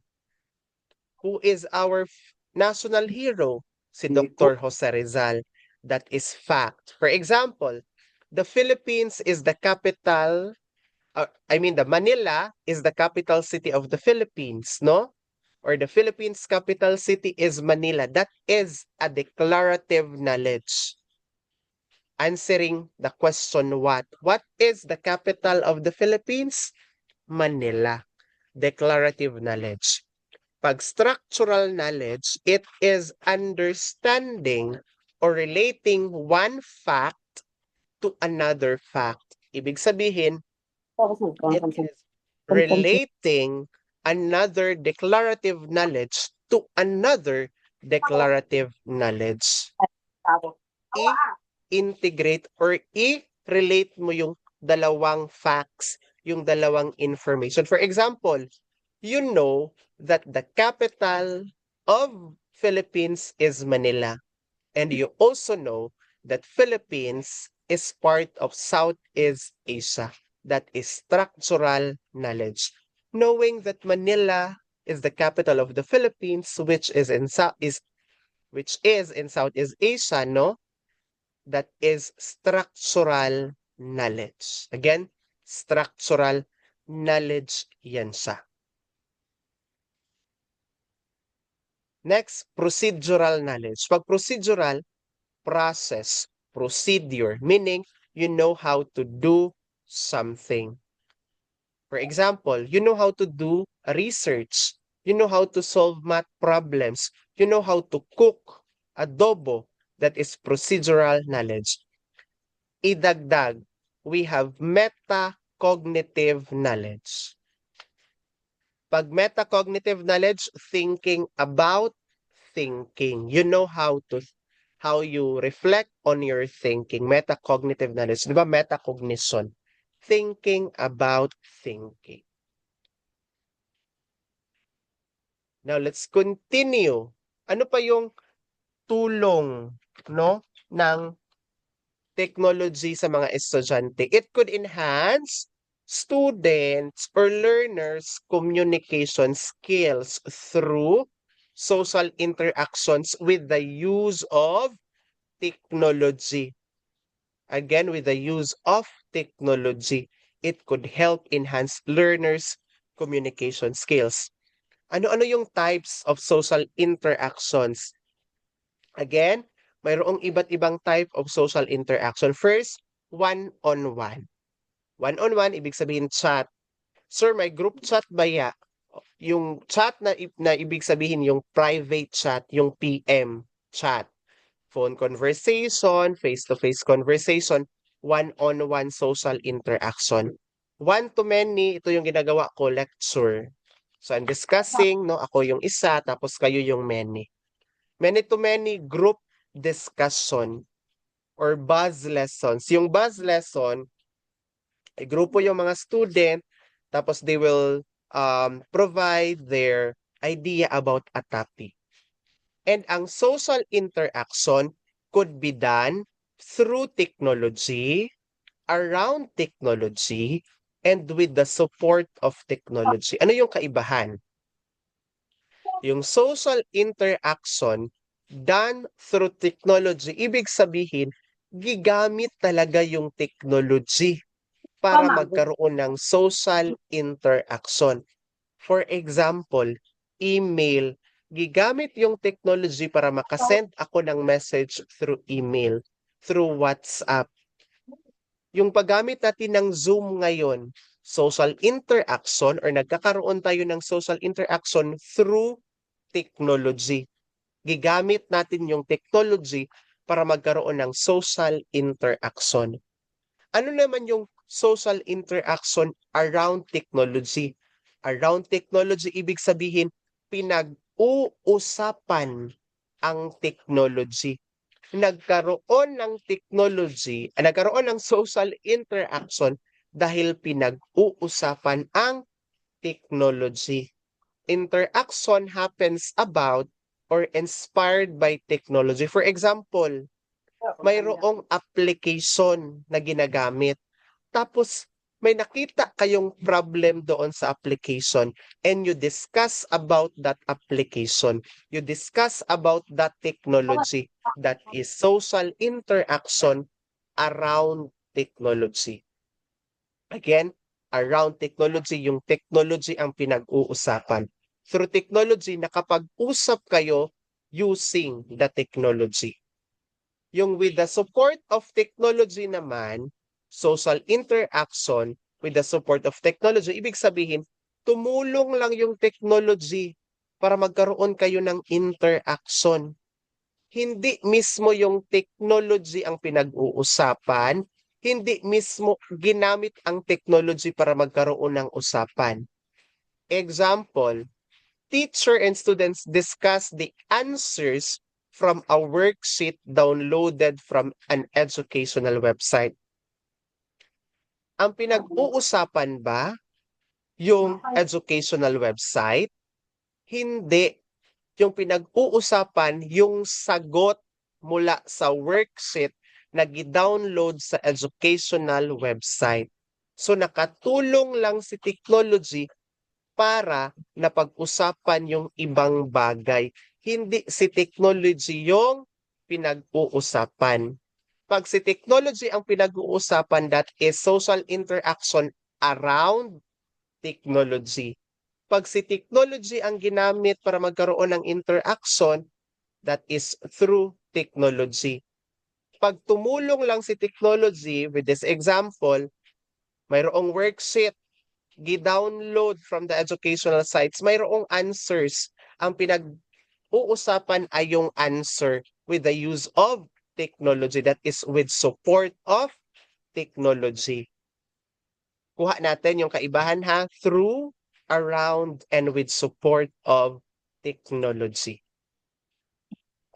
Who is our national hero? Si Dr. Jose Rizal. That is fact. For example, the Philippines is the capital, the Manila is the capital city of the Philippines, no? or the Philippines capital city is Manila. That is a declarative knowledge. Answering the question what? What is the capital of the Philippines? Manila. Declarative knowledge. Pag structural knowledge, it is understanding or relating one fact to another fact. Ibig sabihin, it is relating another declarative knowledge to another declarative knowledge. I-integrate or i-relate mo yung dalawang facts, yung dalawang information. For example, you know that the capital of Philippines is Manila. And you also know that Philippines is part of Southeast Asia. That is structural knowledge. Knowing that Manila is the capital of the Philippines, which is in Southeast Asia, no? That is structural knowledge. Again, structural knowledge yan siya. Next, procedural knowledge. Pag procedural, process, procedure, meaning you know how to do something. For example, you know how to do a research. You know how to solve math problems. You know how to cook adobo. That is procedural knowledge. Idagdag, we have metacognitive knowledge. Pag metacognitive knowledge, thinking about thinking. You know how you reflect on your thinking. Metacognitive knowledge. Di ba metacognition? Thinking about thinking. Now, let's continue. Ano pa yung tulong, no, ng technology sa mga estudyante? It could enhance students or learners' communication skills through social interactions with the use of technology. Again, with the use of technology, it could help enhance learners' communication skills. Ano-ano yung types of social interactions? Again, mayroong iba't ibang type of social interaction. First, one-on-one. One-on-one, ibig sabihin chat. Sir, may group chat ba ya? Yung chat na ibig sabihin yung private chat, yung PM chat. Phone conversation, face-to-face conversation, one-on-one social interaction. One-to-many, ito yung ginagawa ko, lecture. So I'm discussing, no, ako yung isa, tapos kayo yung many. Many-to-many group discussion or buzz lessons. Yung buzz lesson, grupo yung mga student, tapos they will provide their idea about a topic. And ang social interaction could be done through technology, around technology, and with the support of technology. Ano yung kaibahan? Yung social interaction done through technology, ibig sabihin, gigamit talaga yung technology para magkaroon ng social interaction. For example, email. Gigamit yung technology para makasend ako ng message through email, through WhatsApp. Yung paggamit natin ng Zoom ngayon, social interaction or nagkakaroon tayo ng social interaction through technology. Gigamit natin yung technology para magkaroon ng social interaction. Ano naman yung social interaction around technology? Around technology, ibig sabihin, pinag-uusapan ang technology. Nagkaroon ng technology, nagkaroon ng social interaction dahil pinag-uusapan ang technology. Interaction happens about or inspired by technology. For example, mayroong application na ginagamit. Tapos, may nakita kayong problem doon sa application and you discuss about that application. You discuss about that technology. That is social interaction around technology. Again, around technology, yung technology ang pinag-uusapan. through technology, nakapag-usap kayo using the technology. Yung with the support of technology naman, social interaction with the support of technology, ibig sabihin, tumulong lang yung technology para magkaroon kayo ng interaction. Hindi mismo yung technology ang pinag-uusapan, hindi mismo ginamit ang technology para magkaroon ng usapan. Example, teacher and students discuss the answers from a worksheet downloaded from an educational website. Ang pinag-uusapan ba yung educational website? Hindi. Yung pinag-uusapan yung sagot mula sa worksheet na gi-download sa educational website. So nakatulong lang si technology para napag-usapan yung ibang bagay. Hindi si technology yung pinag-uusapan. Pag si technology ang pinag-uusapan, that is social interaction around technology. Pag si technology ang ginamit para magkaroon ng interaction, that is through technology. Pag tumulong lang si technology, with this example, mayroong worksheet, gi-download from the educational sites, mayroong answers. Ang pinag-uusapan ay yung answer with the use of technology, that is with support of technology. Kuha natin yung kaibahan ha, through, around, and with support of technology.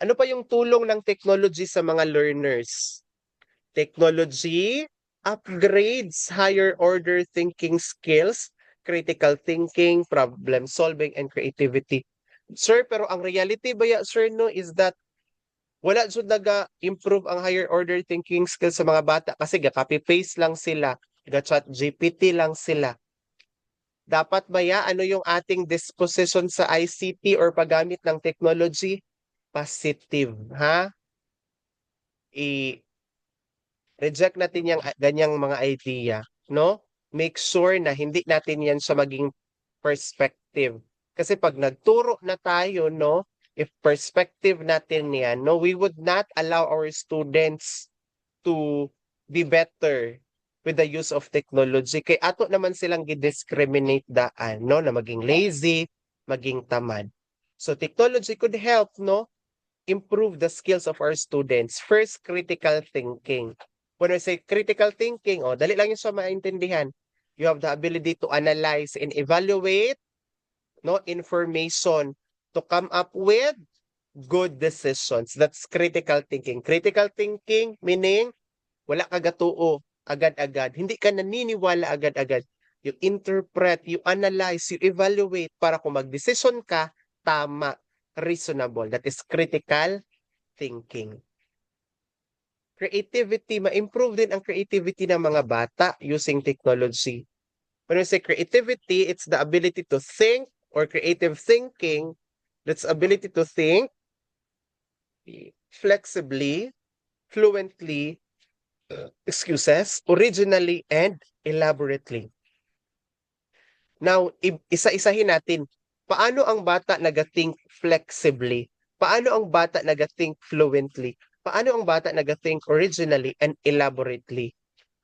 Ano pa yung tulong ng technology sa mga learners? Technology upgrades higher order thinking skills, critical thinking, problem solving, and creativity. Sir, pero ang reality ba ya, sir, no, is that wala jud naga-improve ang higher order thinking skills sa mga bata kasi ga-copy-paste lang sila, ga-chat GPT lang sila. Dapat ba ya, ano yung ating disposition sa ICT or paggamit ng technology? Positive, ha? I-reject natin yung ganyang mga idea, no? Make sure na hindi natin yan sa maging perspective. Kasi pag nagturo na tayo, no, if perspective natin yan, no, we would not allow our students to be better with the use of technology. Kay ato naman silang gi-discriminate daan, no, na maging lazy, maging tamad. So technology could help, no, improve the skills of our students. First, critical thinking. When I say critical thinking, dali lang yung sa maintindihan. You have the ability to analyze and evaluate, no, information to come up with good decisions. That's critical thinking. Critical thinking meaning wala ka gatuo agad-agad. Hindi ka naniniwala agad-agad. You interpret, you analyze, you evaluate para kung mag-decision ka, tama, reasonable. That is critical thinking. Creativity, ma-improve din ang creativity ng mga bata using technology. When we say creativity, it's the ability to think or creative thinking. That's ability to think flexibly, fluently, originally, and elaborately. Now, isa-isahin natin. Paano ang bata nag-think flexibly? Paano ang bata nag-think fluently? Paano ang bata nag-think originally and elaborately?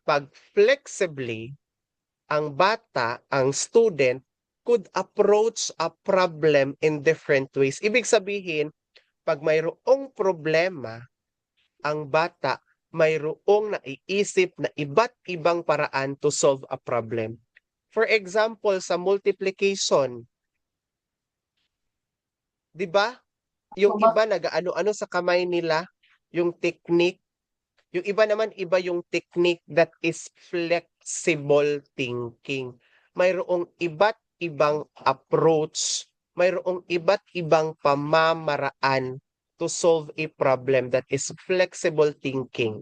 Pag flexibly, ang bata, ang student, could approach a problem in different ways. Ibig sabihin, pag mayroong problema, ang bata mayroong naiisip na iba't ibang paraan to solve a problem. For example, sa multiplication, di ba? Yung iba nag-ano-ano sa kamay nila, yung technique. Yung iba naman, iba yung technique that is flexible thinking. Mayroong iba't ibang approach, mayroong iba't ibang pamamaraan to solve a problem, that is flexible thinking.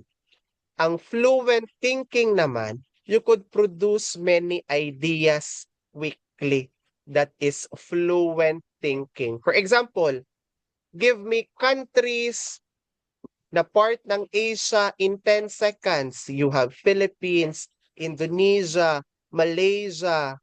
Ang fluent thinking naman, you could produce many ideas quickly. That is fluent thinking. For example, give me countries na part ng Asia in 10 seconds. You have Philippines, Indonesia, Malaysia,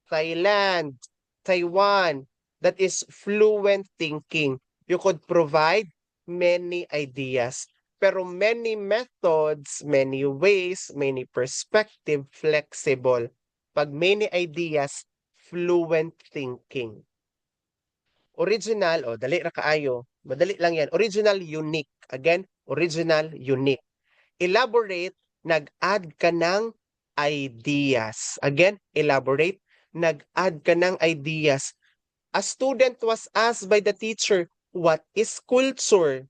Thailand, Taiwan, That is fluent thinking. You could provide many ideas. Pero many methods, many ways, many perspective, flexible. Pag many ideas, fluent thinking. Original, dali ra kaayo. Madali lang yan. Original, unique. Again, original, unique. Elaborate, nag-add ka ng ideas. Again, elaborate, nag-add ka ng ideas. A student was asked by the teacher, what is culture?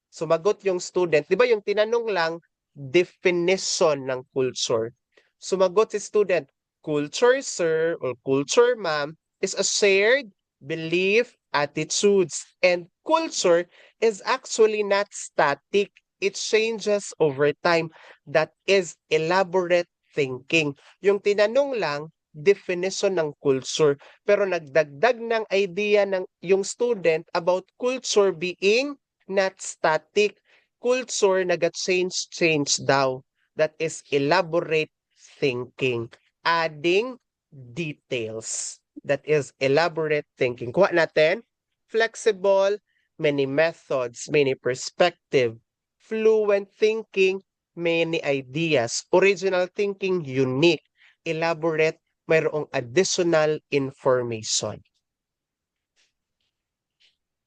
Sumagot yung student. Di ba yung tinanong lang, definition ng culture. Sumagot si student, culture, sir, or culture, ma'am, is a shared belief, attitudes, and culture is actually not static. It changes over time. That is elaborate thinking. Yung tinanong lang, definition ng culture. Pero nagdagdag ng idea ng yung student about culture being not static. Culture naga-change daw. That is elaborate thinking. Adding details. That is elaborate thinking. Kuha natin, flexible, many methods, many perspective, fluent thinking, many ideas, original thinking, unique, elaborate, mayroong additional information.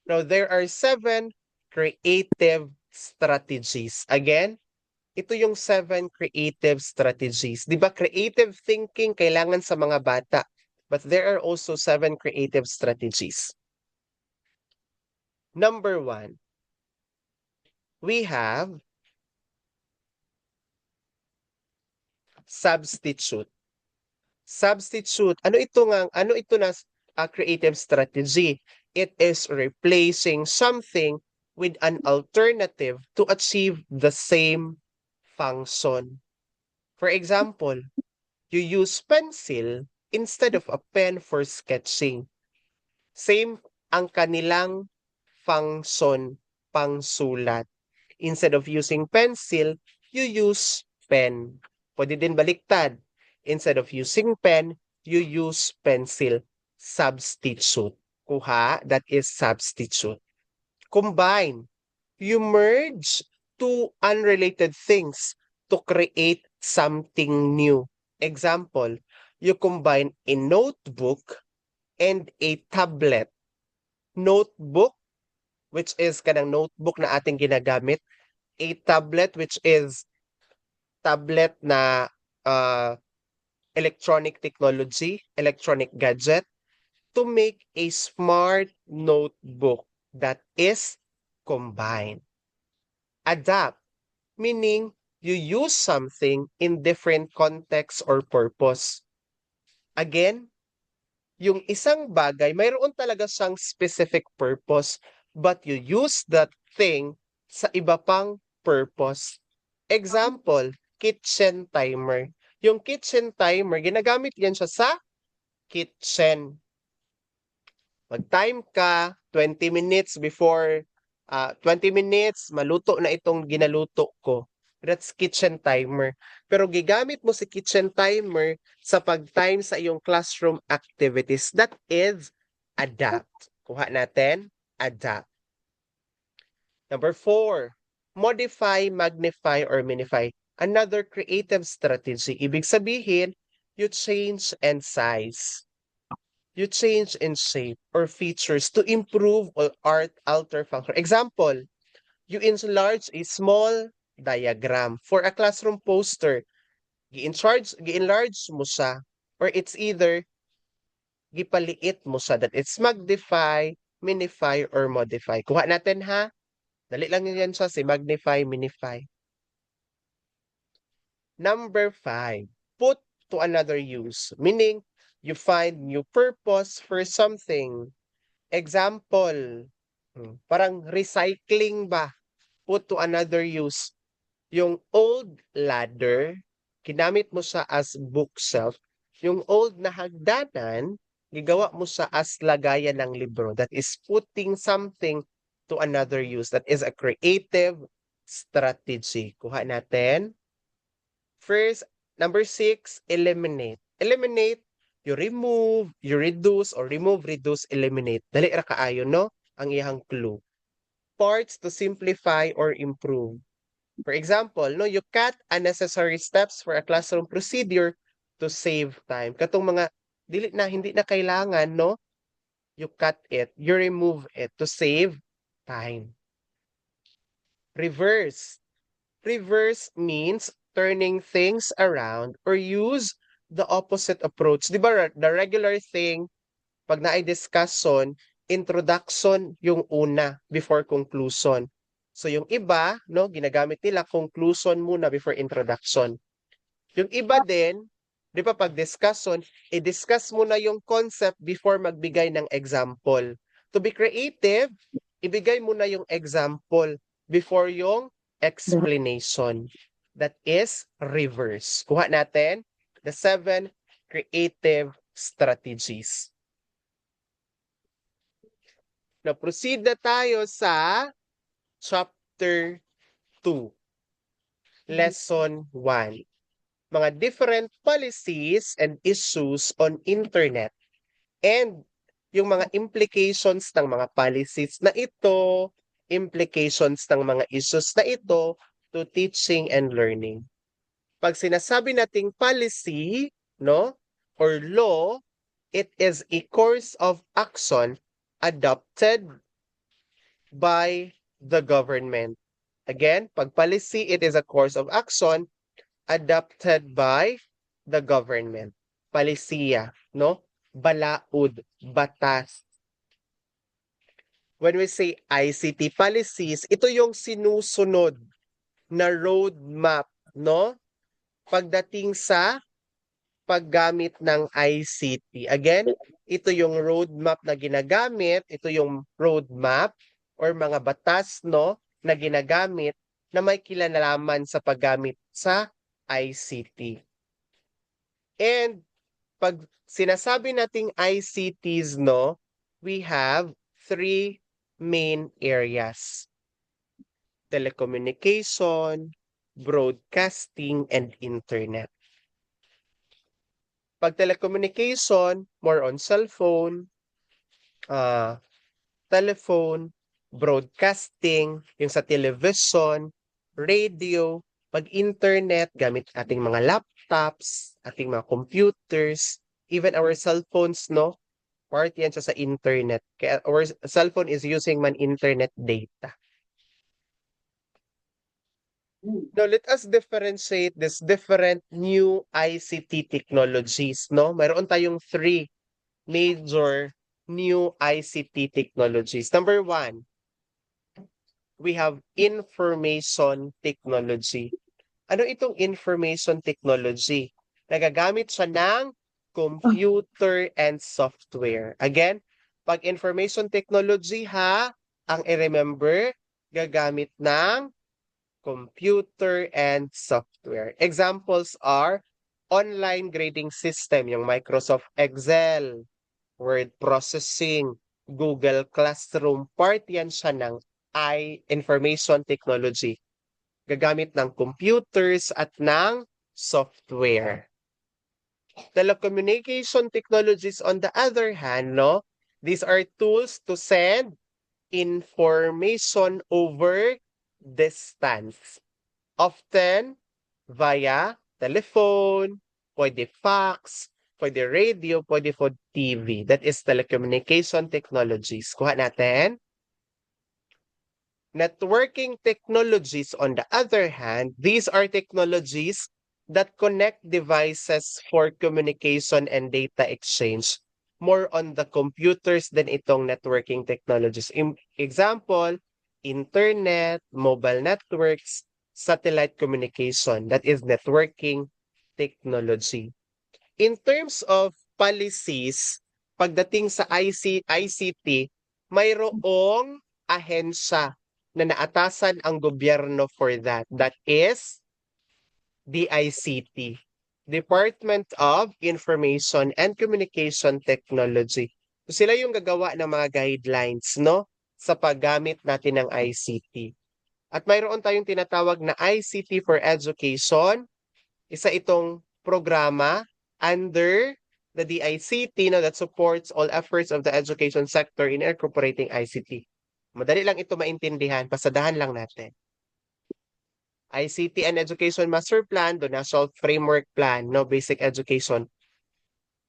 Now, there are 7 creative strategies. Again, ito yung 7 creative strategies. Di ba creative thinking kailangan sa mga bata? But there are also 7 creative strategies. Number 1, we have substitute. Substitute. Ano ito na creative strategy? It is replacing something with an alternative to achieve the same function. For example, you use pencil instead of a pen for sketching. Same ang kanilang function pangsulat. Instead of using pencil, you use pen. Pwede din baliktad. Instead of using pen, you use pencil. Substitute. Kuha, that is substitute. Combine. You merge two unrelated things to create something new. Example, you combine a notebook and a tablet. Notebook, which is kanang notebook na ating ginagamit. A tablet, which is tablet na electronic technology, electronic gadget, to make a smart notebook that is combined. Adapt, meaning you use something in different context or purpose. Again, yung isang bagay, mayroon talaga siyang specific purpose, but you use that thing sa iba pang purpose. Example, kitchen timer. Yung kitchen timer, ginagamit yan siya sa kitchen. Mag-time ka, 20 minutes before, 20 minutes, maluto na itong ginaluto ko. That's kitchen timer. Pero gigamit mo si kitchen timer sa pag-time sa iyong classroom activities. That is adapt. Kuha natin, adapt. Number 4, modify, magnify, or minify. Another creative strategy. Ibig sabihin, you change and size. You change in shape or features to improve or alter function. Example, you enlarge a small diagram for a classroom poster. Gi-enlarge mo siya, or it's either gipaliit mo siya, that it's magnify, minify, or modify. Kuha natin ha. Dali lang yan siya, si magnify, minify. Number 5, put to another use, meaning you find new purpose for something. Example, parang recycling ba? Put to another use. Yung old ladder, ginamit mo siya as bookshelf. Yung old na hagdanan, gigawa mo siya as lagayan ng libro. That is putting something to another use. That is a creative strategy. Kuha natin. First, number 6, eliminate. Eliminate You remove, you reduce, or remove, reduce, eliminate. Dali ra kaayo, no? Ang iyang clue. Parts to simplify or improve. For example, no, you cut unnecessary steps for a classroom procedure to save time. Katong mga dili na hindi na kailangan, no? You cut it, you remove it to save time. Reverse. Reverse means turning things around or use the opposite approach. Di ba the regular thing, pag na-discussion, introduction yung una before conclusion. So yung iba, no, ginagamit nila conclusion muna before introduction. Yung iba din, di ba pag discussion, i-discuss muna yung concept before magbigay ng example. To be creative, ibigay muna yung example before yung explanation. That is reverse. Kuha natin the 7 creative strategies. Now, proceed na tayo sa chapter 2. Lesson 1. Mga different policies and issues on internet and yung mga implications ng mga policies na ito, implications ng mga issues na ito to teaching and learning. Pag sinasabi nating policy, no, or law, it is a course of action adopted by the government. Again, pag policy, it is a course of action adopted by the government. Palisiya, no? Balaod, batas. When we say ICT policies, ito yung sinusunod na roadmap, no? Pagdating sa paggamit ng ICT. Again, ito yung roadmap na ginagamit, ito yung roadmap or mga batas, no, na ginagamit na may kinalaman sa paggamit sa ICT. And pag sinasabi nating ICTs, no, we have 3 main areas. Telecommunication, broadcasting, and internet. Pag telecommunication, more on cellphone, telephone, broadcasting, yung sa television, radio, pag internet, gamit ating mga laptops, ating mga computers, even our cell phones, no? Part yan siya sa internet. Kaya our cellphone is using man internet data. Now, let us differentiate this different new ICT technologies, no? Mayroon tayong 3 major new ICT technologies. Number 1, we have information technology. Ano itong information technology? Nagagamit siya ng computer and software. Again, pag information technology ha, ang i-remember, gagamit ng computer and software. Examples are online grading system, yung Microsoft Excel, word processing, Google Classroom, part yan siya ng information technology. Gagamit ng computers at ng software. Telecommunication technologies on the other hand, no? These are tools to send information over distance. Often via telephone, pwede fax, pwede radio, pwede for TV. That is telecommunication technologies. Kuha natin. Networking technologies, on the other hand, these are technologies that connect devices for communication and data exchange. More on the computers than itong networking technologies. Example, internet, mobile networks, satellite communication. That is networking technology. In terms of policies, pagdating sa ICT, mayroong ahensya na naatasan ang gobyerno for that. That is DICT, Department of Information and Communication Technology. So sila yung gagawa ng mga guidelines, no, sa paggamit natin ng ICT. At mayroon tayong tinatawag na ICT for Education. Isa itong programa under the DICT, no, that supports all efforts of the education sector in incorporating ICT. Madali lang ito maintindihan, pasadahan lang natin. ICT and Education Master Plan, the National Framework Plan, no, Basic Education.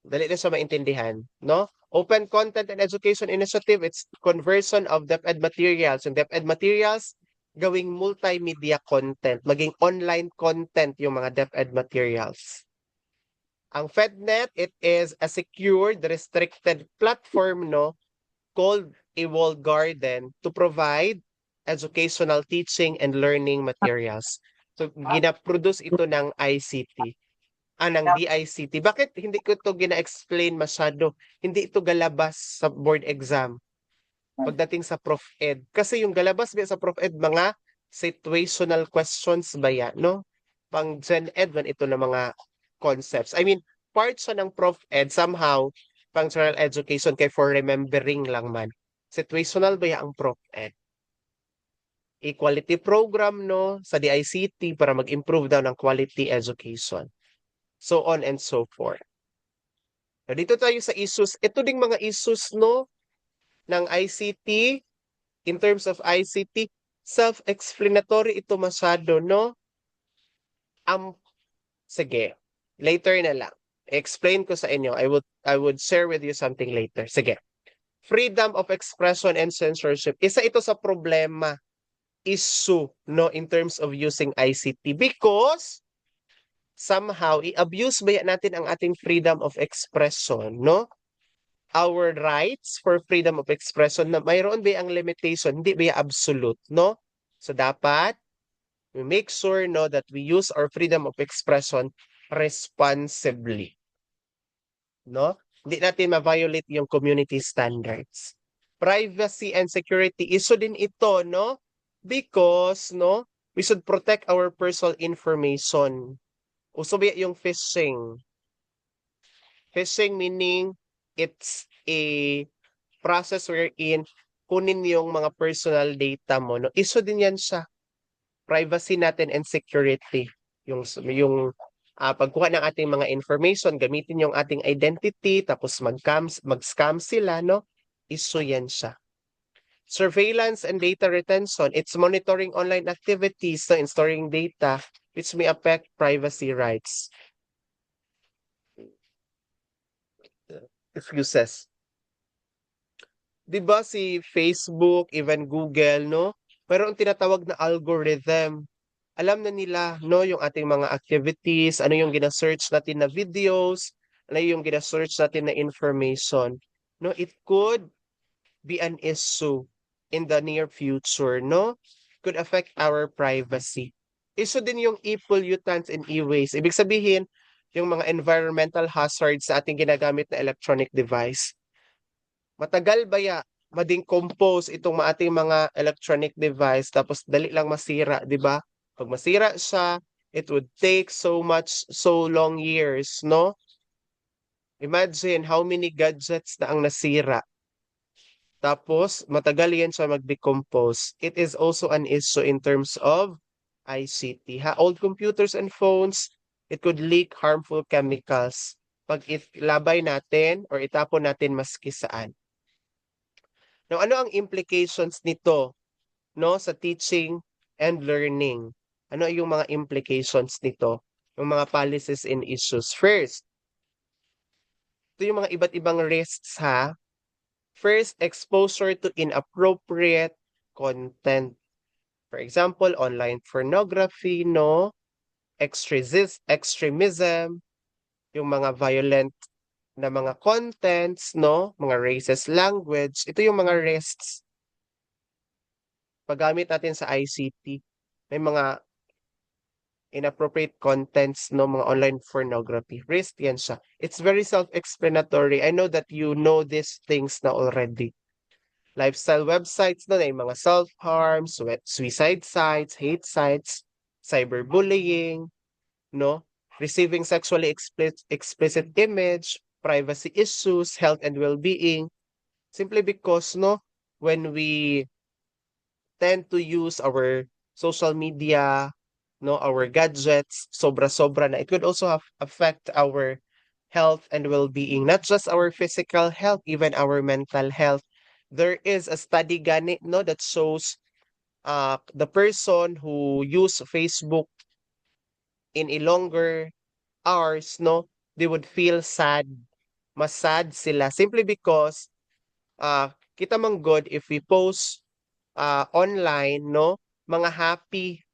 Dali na siya maintindihan, no? Open Content and Education Initiative, it's conversion of DepEd materials. Yung DepEd materials, gawing multimedia content, maging online content yung mga DepEd materials. Ang FedNet, it is a secured, restricted platform, no, called a walled garden to provide educational teaching and learning materials. So, gina-produce ito ng ICT, ng DICT. Bakit hindi ko ito gina-explain masyado? Hindi ito galabas sa board exam pagdating sa Prof-Ed. Kasi yung galabas ba sa Prof-Ed, mga situational questions ba yan, no? Pang Gen Ed man ito na mga concepts. I mean, part siya ng Prof-Ed somehow, pang general education kay for remembering lang man. Situational ba yan ang Prof-Ed? Equality program, no, sa DICT para mag-improve daw ng quality education. So on and so forth. So, dito tayo sa issues. Ito ding mga issues, no, ng ICT, in terms of ICT, self-explanatory ito masyado, no? Sige, later na lang. Explain ko sa inyo. I would share with you something later. Sige. Freedom of expression and censorship. Isa ito sa problema, issue, no, in terms of using ICT because somehow i-abuse ba natin ang ating freedom of expression, no? Our rights for freedom of expression na mayroon ba ang limitation, hindi ba absolute, no? So dapat we make sure, no, that we use our freedom of expression responsibly, no? Hindi natin ma-violate yung community standards. Privacy and security issue din ito, no? Because, no, we should protect our personal information. Uso ba yung phishing? Phishing meaning it's a process wherein kunin yung mga personal data mo, no? Issue din yan siya. Privacy natin and security. Yung pagkuha ng ating mga information, gamitin yung ating identity, tapos mag-scam sila, no? Issue yan siya. Surveillance and data retention, it's monitoring online activities, no, and storing data which may affect privacy rights. Excuses. Diba si Facebook, even Google, no? Mayroon tinatawag na algorithm. Alam na nila, no, yung ating mga activities, ano yung gina-search natin na videos, ano yung gina-search natin na information. No, it could be an issue in the near future, no? Could affect our privacy. Issue din yung e-pollutants and e-waste. Ibig sabihin, yung mga environmental hazards sa ating ginagamit na electronic device. Matagal ba ma-decompose itong ating mga electronic device tapos dali lang masira, di ba? Pag masira siya, it would take so long years, no? Imagine how many gadgets na ang nasira. Tapos, matagal yan siya mag-decompose. It is also an issue in terms of ICT. Old computers and phones, it could leak harmful chemicals pag ilabay natin or itapon natin maski saan. Now, ano ang implications nito, no, sa teaching and learning? Ano yung mga implications nito? Yung mga policies and issues. First, ito yung mga iba't ibang risks, ha? First, exposure to inappropriate content. For example, online pornography, no? Extremism, yung mga violent na mga contents, no? Mga racist language. Ito yung mga risks. Paggamit natin sa ICT, may mga inappropriate contents, no? Mga online pornography. Risk yan siya. It's very self-explanatory. I know that you know these things na already. Lifestyle websites na yung mga self-harm, suicide sites, hate sites, cyberbullying, no? Receiving sexually explicit image, privacy issues, health and well-being. Simply because, no, when we tend to use our social media, no, our gadgets, sobra-sobra na, it could also affect our health and well-being, not just our physical health, even our mental health. There is a study gani no that shows the person who use Facebook in a longer hours, no, they would feel sad. Mas sad sila simply because kita man good if we post online, no, mga happy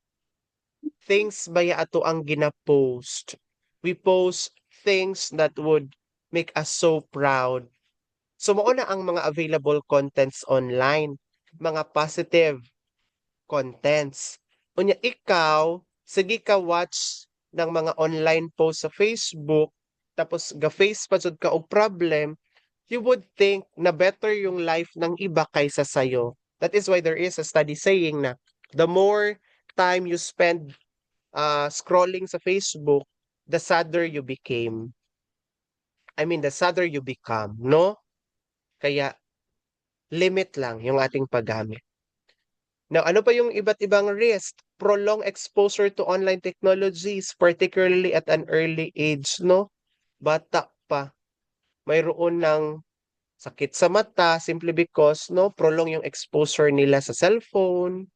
things baya ato ang gina-post. We post things that would make us so proud. So mao na ang mga available contents online, mga positive contents. Unya ikaw, sige ka watch ng mga online post sa Facebook, tapos ga-face pa jud ka og problem, you would think na better yung life ng iba kaysa sa'yo. That is why there is a study saying na the more time you spend scrolling sa Facebook, the sadder you became. I mean, the sadder you become, no? Kaya limit lang yung ating paggamit. Now, ano pa yung iba't ibang risk? Prolonged exposure to online technologies, particularly at an early age, no? Bata pa. Mayroon ng sakit sa mata simply because, no, prolong yung exposure nila sa cellphone,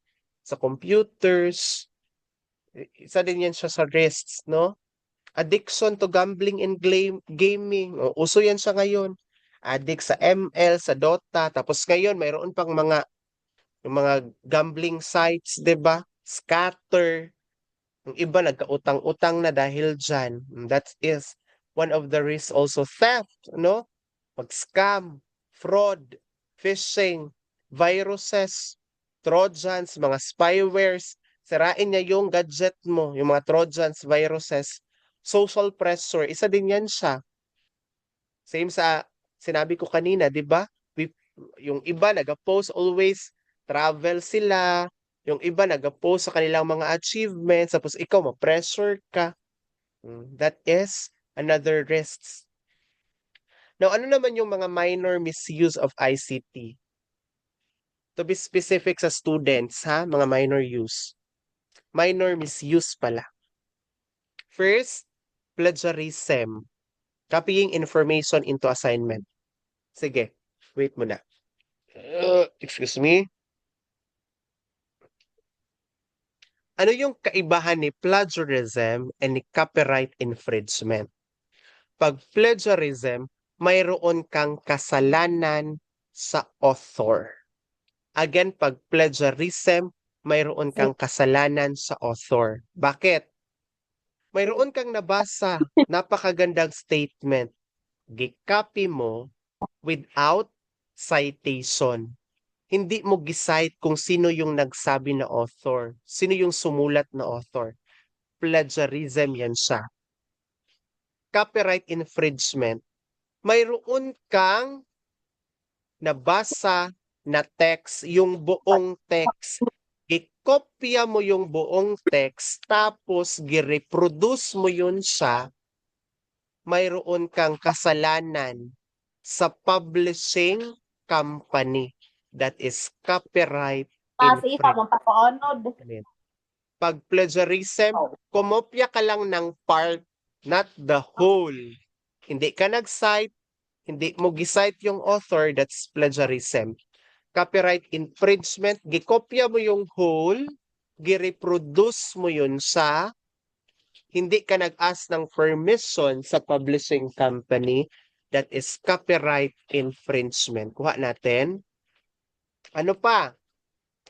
sa computers. Isa din yan siya sa risks, no? Addiction to gambling and gaming. O, uso yan siya ngayon. Addict sa ML, sa Dota. Tapos ngayon, mayroon pang yung mga gambling sites, 'di ba? Scatter. Yung iba nagkautang-utang na dahil diyan. That is one of the risks also theft, no? Pag-scam, fraud, phishing, viruses, trojans, mga spywares, sirain niya yung gadget mo, yung mga trojans, viruses, social pressure, isa din yan siya. Same sa sinabi ko kanina, 'di ba? Yung iba nag-post always travel sila, yung iba nag-post sa kanilang mga achievements, tapos ikaw ma-pressure ka. That is another risks. Now, ano naman yung mga minor misuse of ICT? To be specific sa students, ha? Mga minor use. Minor misuse pala. First, plagiarism. Copying information into assignment. Sige, wait muna. Excuse me. Ano yung kaibahan ni plagiarism and ni copyright infringement? Pag plagiarism, mayroon kang kasalanan sa author. Again, pag plagiarism, mayroon kang kasalanan sa author. Bakit? Mayroon kang nabasa, napakagandang statement. Gi-copy mo without citation. Hindi mo gicite kung sino yung nagsabi na author, sino yung sumulat na author. Plagiarism yan siya. Copyright infringement, mayroon kang nabasa na text, yung buong text. I-kopya mo yung buong text, tapos gi-reproduce mo yun siya, mayroon kang kasalanan sa publishing company. That is copyright infringement. Pag plagiarism, kumopya ka lang ng part, not the whole. Hindi ka nag-cite, hindi mo gi-cite yung author, that's plagiarism. Copyright infringement, gikopya mo yung whole, gi-reproduce mo yun sa, hindi ka nag-ask ng permission sa publishing company, that is copyright infringement. Kuha natin. Ano pa?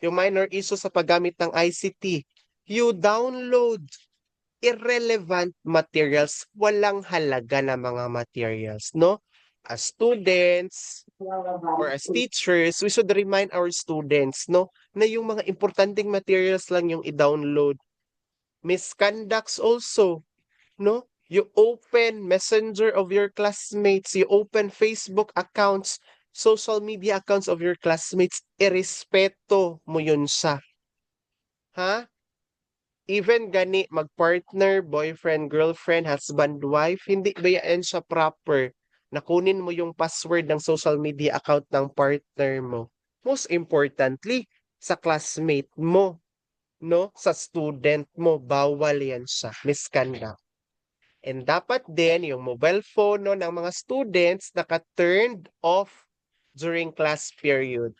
Yung minor issue sa paggamit ng ICT. You download irrelevant materials, walang halaga na mga materials, no? As students or as teachers, we should remind our students, no, na yung mga importanteng materials lang yung i-download. Misconducts also, no? You open messenger of your classmates, you open Facebook accounts, social media accounts of your classmates, irespeto mo yun siya. Ha? Even gani mag-partner, boyfriend, girlfriend, husband, wife, hindi ba yan siya proper? Nakunin mo yung password ng social media account ng partner mo. Most importantly, sa classmate mo, no? Sa student mo, bawal yan siya. Misconduct. And dapat din yung mobile phone no, ng mga students naka-turned off during class period.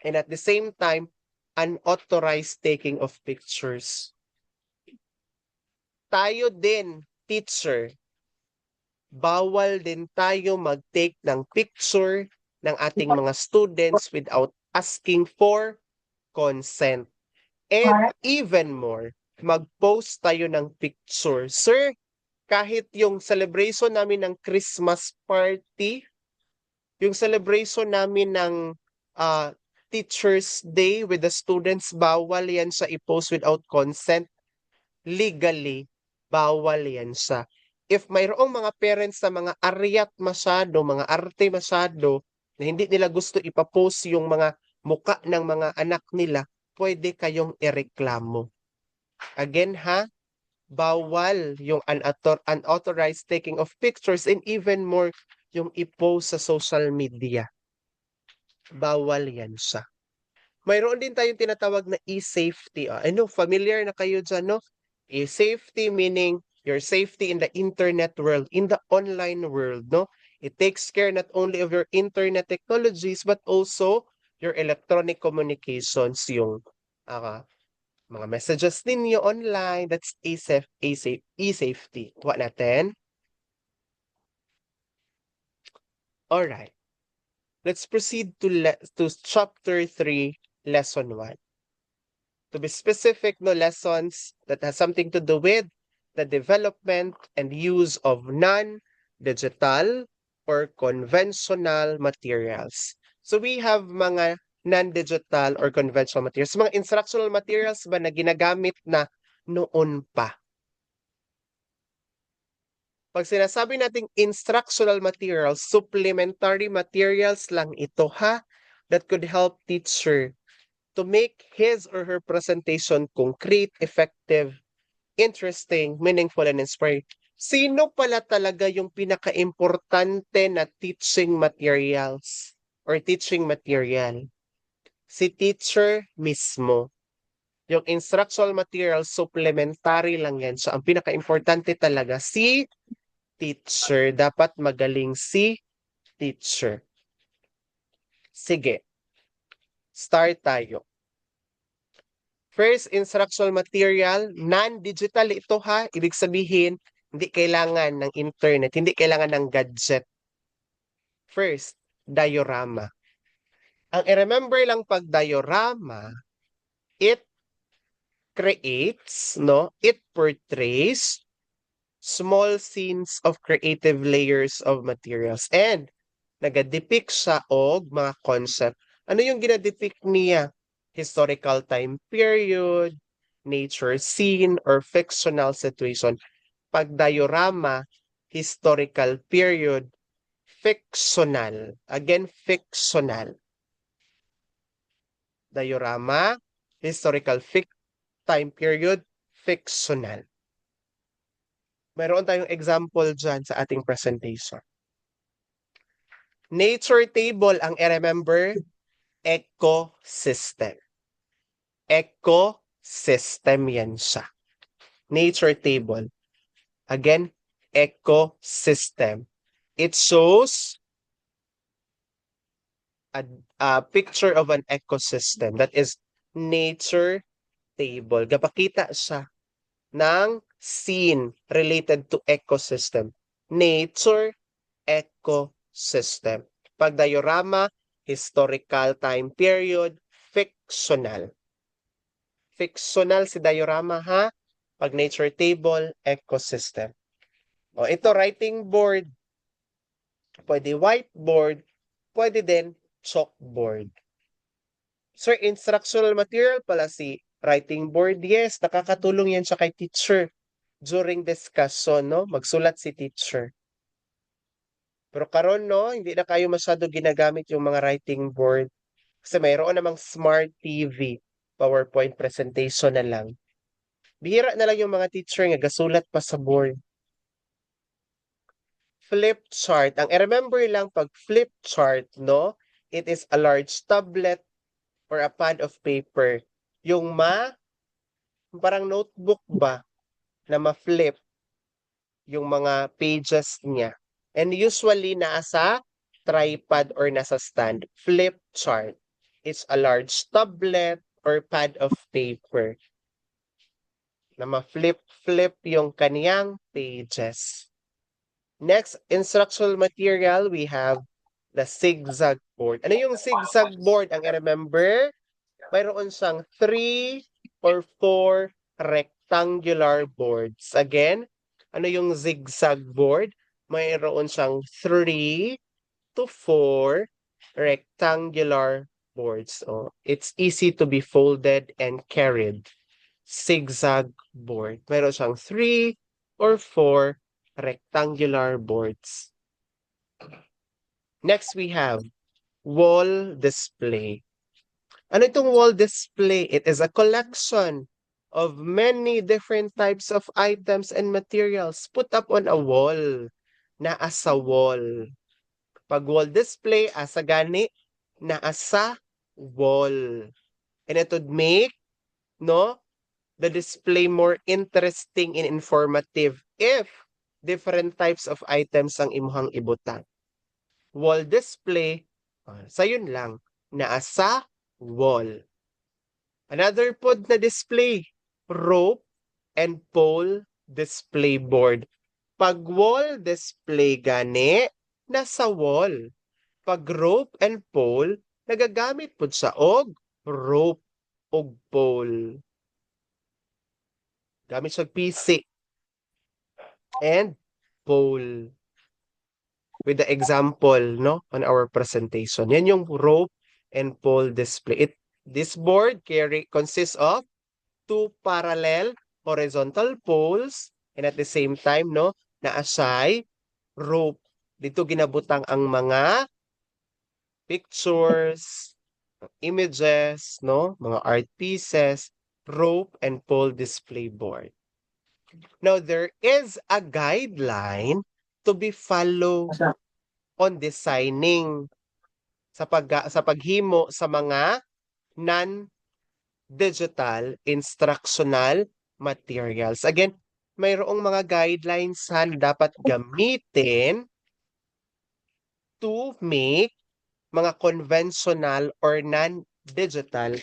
And at the same time, unauthorized taking of pictures. Tayo din, teacher, bawal din tayo mag-take ng picture ng ating mga students without asking for consent. And even more, mag-post tayo ng picture. Sir, kahit yung celebration namin ng Christmas party, yung celebration namin ng Teacher's Day with the students, bawal yan sa i-post without consent. Legally, bawal yan sa. If mayroong mga parents na mga aryat masyado, mga arte masyado, na hindi nila gusto ipapost yung mga muka ng mga anak nila, pwede kayong ireklamo. Again ha, bawal yung unauthorized taking of pictures and even more yung i-post sa social media. Bawal yan siya. Mayroon din tayong tinatawag na e-safety. Ano, familiar na kayo dyan, no? E-safety meaning your safety in the internet world, in the online world, no? It takes care not only of your internet technologies but also your electronic communications, yung mga messages ninyo online. That's e-safety. Tuwa natin. Alright. Let's proceed to chapter 3, lesson 1. To be specific, no, lessons that has something to do with the development and use of non-digital or conventional materials. So we have mga non-digital or conventional materials. Mga instructional materials ba na ginagamit na noon pa? Pag sinasabi nating instructional materials, supplementary materials lang ito ha, that could help teacher to make his or her presentation concrete, effective, interesting, meaningful, and inspiring. Sino pala talaga yung pinaka-importante na teaching materials or teaching material? Si teacher mismo. Yung instructional materials, supplementary lang yan. So, ang pinaka-importante talaga, si teacher. Dapat magaling si teacher. Sige. Start tayo. First, instructional material, non-digital ito ha. Ibig sabihin, hindi kailangan ng internet, hindi kailangan ng gadget. First, diorama. Ang i-remember lang pag diorama, it creates, no? It portrays small scenes of creative layers of materials. And nagadepict siya og mga concept. Ano yung ginadepict niya? Historical time period, nature scene, or fictional situation. Pag diorama, historical period, fictional. Again, fictional. Diorama, historical time period, fictional. Mayroon tayong example dyan sa ating presentation. Nature table, ang i-remember, ecosystem. Ecosystem yan siya. Nature table. Again, ecosystem. It shows a picture of an ecosystem. That is nature table. Gapakita siya ng scene related to ecosystem. Nature, ecosystem. Pag diorama, historical time period, fictional. Fictional si diorama ha. Pag nature table, ecosystem. O ito, writing board. Pwede whiteboard. Pwede din chalkboard. Sir, instructional material pala si writing board. Yes, nakakatulong yan siya kay teacher during discussion, no? Magsulat si teacher. Pero karon no, hindi na kayo masyado ginagamit yung mga writing board. Kasi mayroon namang smart TV, PowerPoint presentation na lang. Bihira na lang yung mga teacher nga gasulat pa sa board. Flip chart. Ang i-remember lang pag flip chart, no? It is a large tablet or a pad of paper. Yung parang notebook ba na ma-flip. yung mga pages niya. And usually nasa tripod or nasa stand. Flip chart. It's a large tablet or pad of paper na ma-flip-flip yung kaniyang pages. Next instructional material, we have the zigzag board. Ano yung zigzag board? Ang i-remember, mayroon siyang 3 or 4 rectangular boards. Again, ano yung zigzag board? Mayroon siyang 3 to 4 rectangular boards. Oh, it's easy to be folded and carried. Zigzag board. Mayroon siyang 3 or 4 rectangular boards. Next, we have wall display. Ano itong wall display? It is a collection of many different types of items and materials put up on a wall, naa sa wall. Pag wall display, asa gani, naa sa wall. And it would make, no, the display more interesting and informative if different types of items ang imuhang ibutang. Wall display, sa yun lang, naa sa wall. Another pod na display, rope and pole display board. Pag wall display gani, nasa wall. Pag rope and pole, nagagamit pod sa og rope og pole. Gamit sa PC and pole. With the example, no, on our presentation. Yan yung rope and pole display. This board consists of 2 parallel horizontal poles and at the same time, no, naasay rope. Dito ginabutang ang mga pictures, images, no, mga art pieces, rope and pole display board. Now, there is a guideline to be followed on designing sa paghimo sa mga non-digital instructional materials. Again, mayroong mga guidelines na dapat gamitin to make mga conventional or non-digital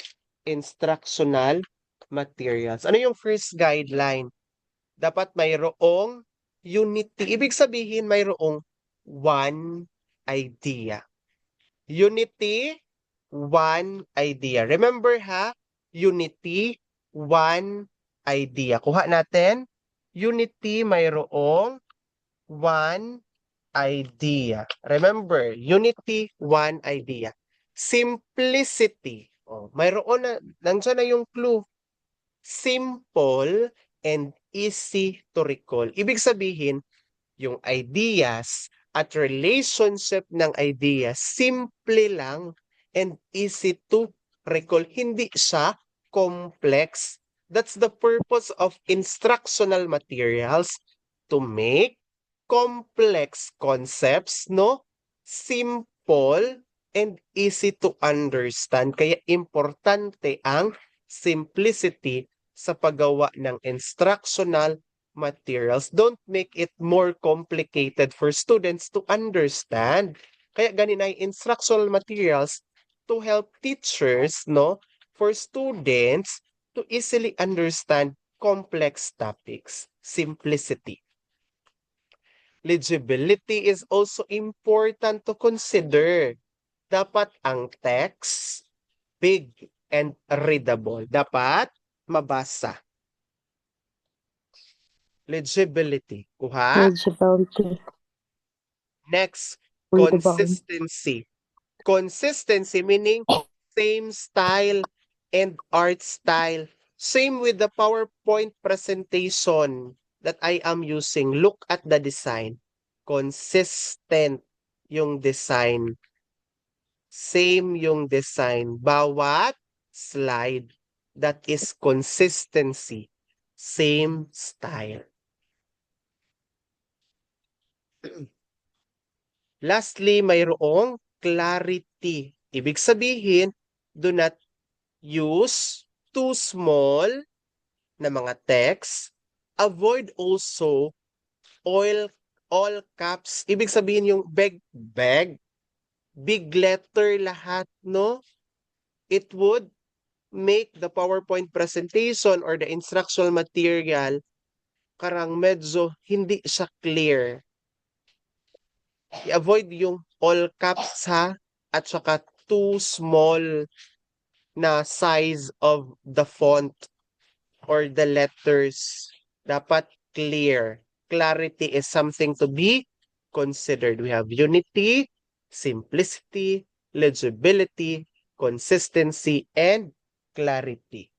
instructional materials. Ano yung first guideline? Dapat mayroong unity. Ibig sabihin mayroong one idea. Unity, one idea. Remember ha, unity, one idea. Kuha natin, unity mayroong one idea. Remember, unity, one idea. Simplicity. Oh, mayroon na, nandiyan na yung clue. Simple and easy to recall. Ibig sabihin, yung ideas at relationship ng ideas, simple lang and easy to recall. Hindi siya complex. That's the purpose of instructional materials, to make complex concepts, no, simple and easy to understand. Kaya importante ang simplicity sa paggawa ng instructional materials. Don't make it more complicated for students to understand. Kaya ganin ay instructional materials to help teachers, no, for students to easily understand complex topics. Simplicity. Legibility is also important to consider. Dapat ang text big and readable. Dapat mabasa. Legibility. Kuha. Legibility. Next, Readable. consistency. Consistency meaning same style and art style. Same with the PowerPoint presentation that I am using. Look at the design. Consistent yung design. Same yung design. Bawat slide. That is consistency. Same style. Lastly, mayroong clarity. Ibig sabihin, do not use too small na mga text. Avoid also all caps. Ibig sabihin yung big letter lahat, no? It would make the PowerPoint presentation or the instructional material karang medyo hindi siya clear. I-avoid yung all caps ha, at saka too small na size of the font or the letters. Dapat clear. Clarity is something to be considered. We have unity, simplicity, legibility, consistency, and clarity.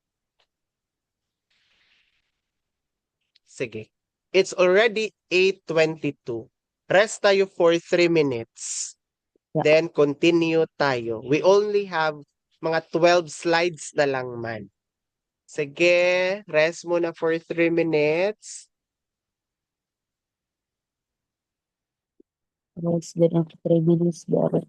Sige. It's already 8:22. Rest tayo for 3 minutes. Yeah. Then continue tayo. We only have mga 12 slides na lang man. Sige, rest muna for 3 minutes. Less than 3 minutes there.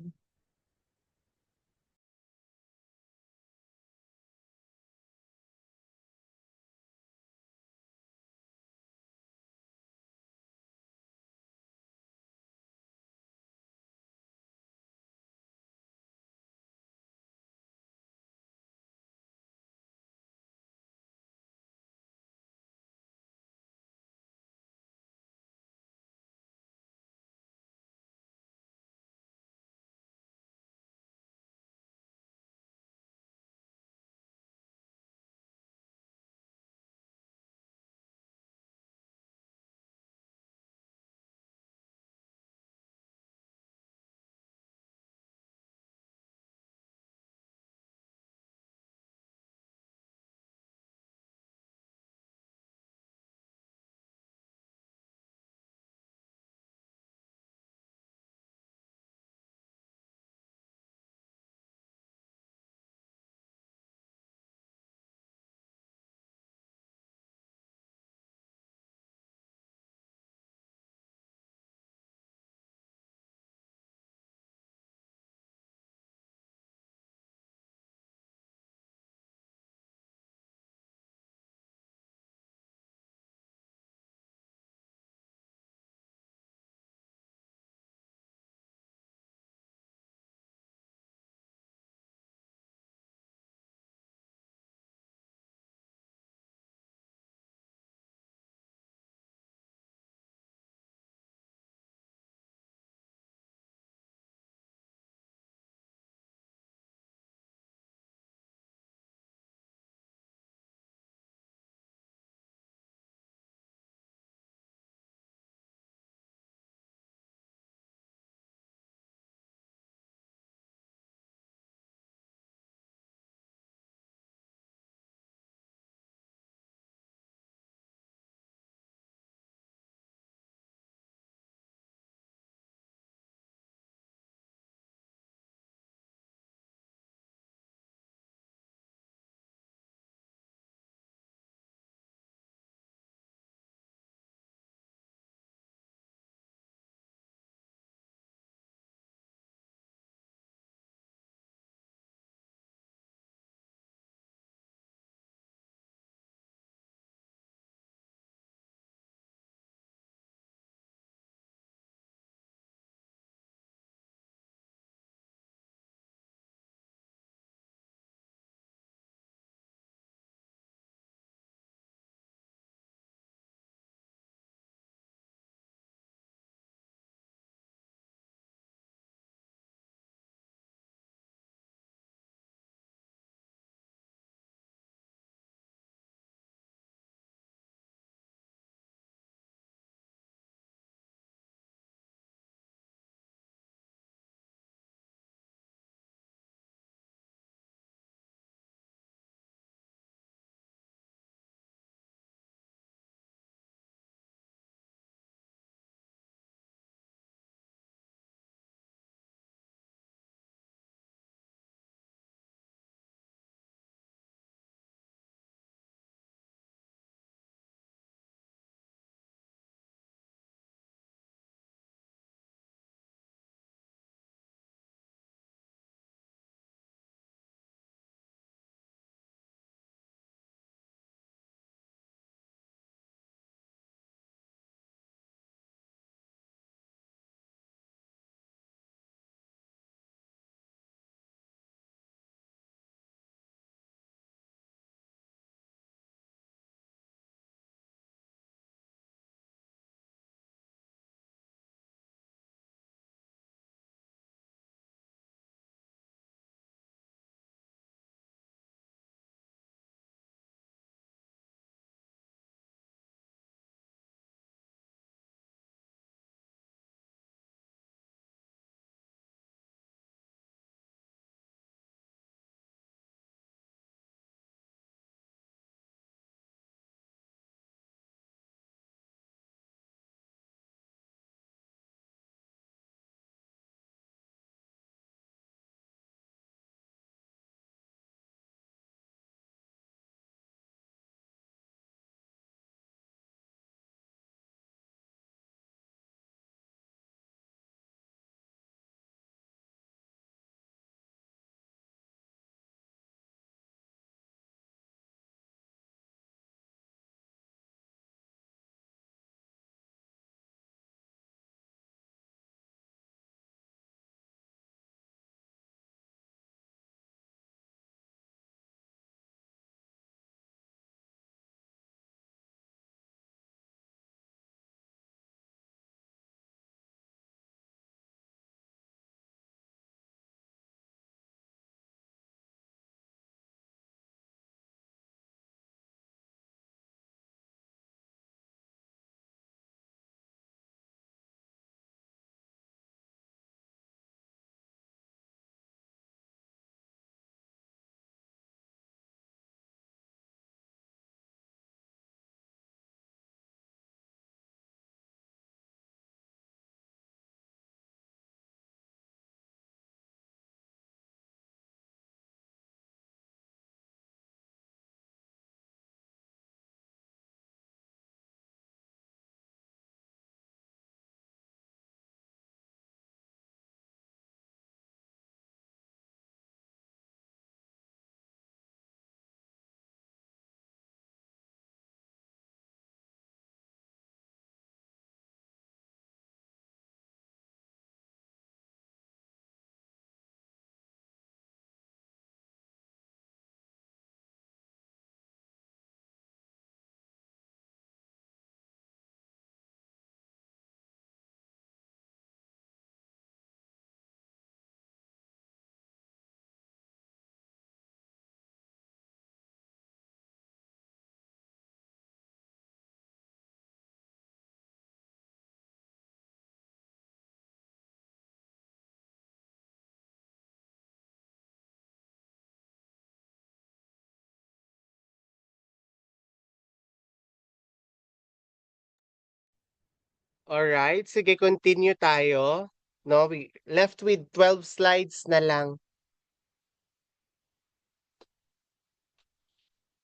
Alright, sige, continue tayo. No, we left with 12 slides na lang.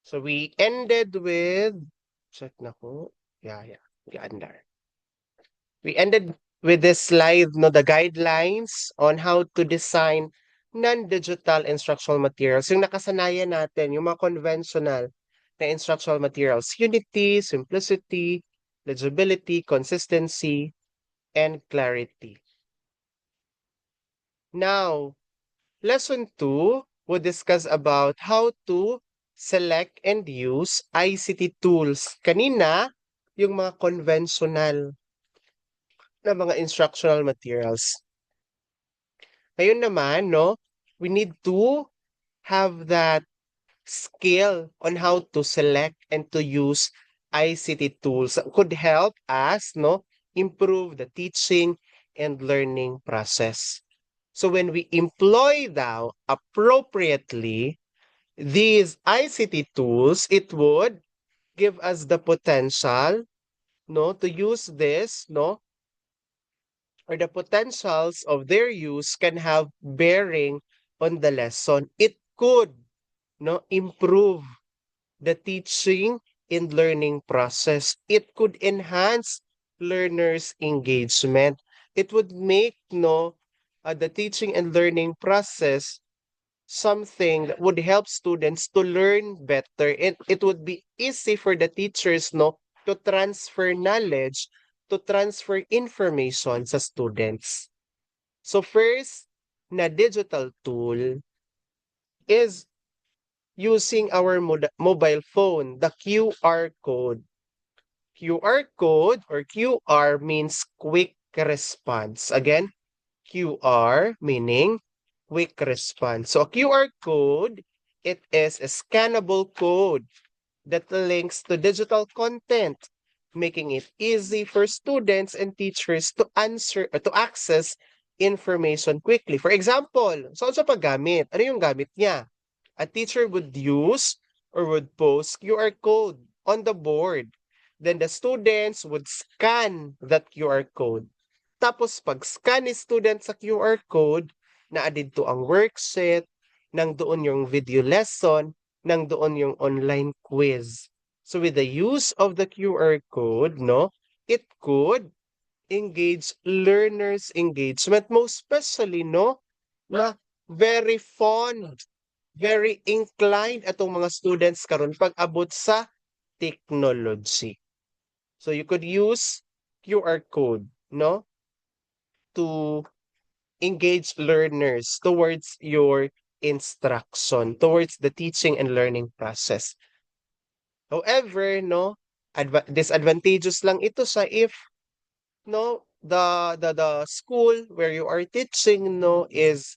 So we ended with, check na ko. Yeah, ganda. We ended with this slide, no, the guidelines on how to design non-digital instructional materials. Yung nakasanayan natin, yung mga conventional na instructional materials. Unity, simplicity, legibility, consistency, and clarity. Now, lesson 2 will discuss about how to select and use ICT tools. Kanina, yung mga conventional na mga instructional materials. Ngayon naman, no, we need to have that skill on how to select and to use ICT tools that could help us, no, improve the teaching and learning process. So when we employ now appropriately these ICT tools, it would give us the potential, no, to use this, no, or the potentials of their use can have bearing on the lesson. It could, no, improve the teaching and learning process. It could enhance learners' engagement. It would make, no, the teaching and learning process something that would help students to learn better. It would be easy for the teachers, no, to transfer knowledge, to transfer information sa students. So first, na digital tool is using our mobile phone, the QR code. QR code or QR means quick response. Again, QR meaning quick response. So a QR code, it is a scannable code that links to digital content, making it easy for students and teachers to answer or to access information quickly. For example, saan sa paggamit? Ano yung gamit niya? A teacher would use or would post QR code on the board. Then the students would scan that QR code. Tapos pag-scan ni student sa QR code, na-added to ang worksheet, nang doon yung video lesson, nang doon yung online quiz. So with the use of the QR code, no, it could engage learners' engagement, most especially, no, na very fond, very inclined atong mga students karon pag abot sa technology. So you could use QR code, no, to engage learners towards your instruction, towards the teaching and learning process. However, no, disadvantageous lang ito sa if, no, the school where you are teaching, no, is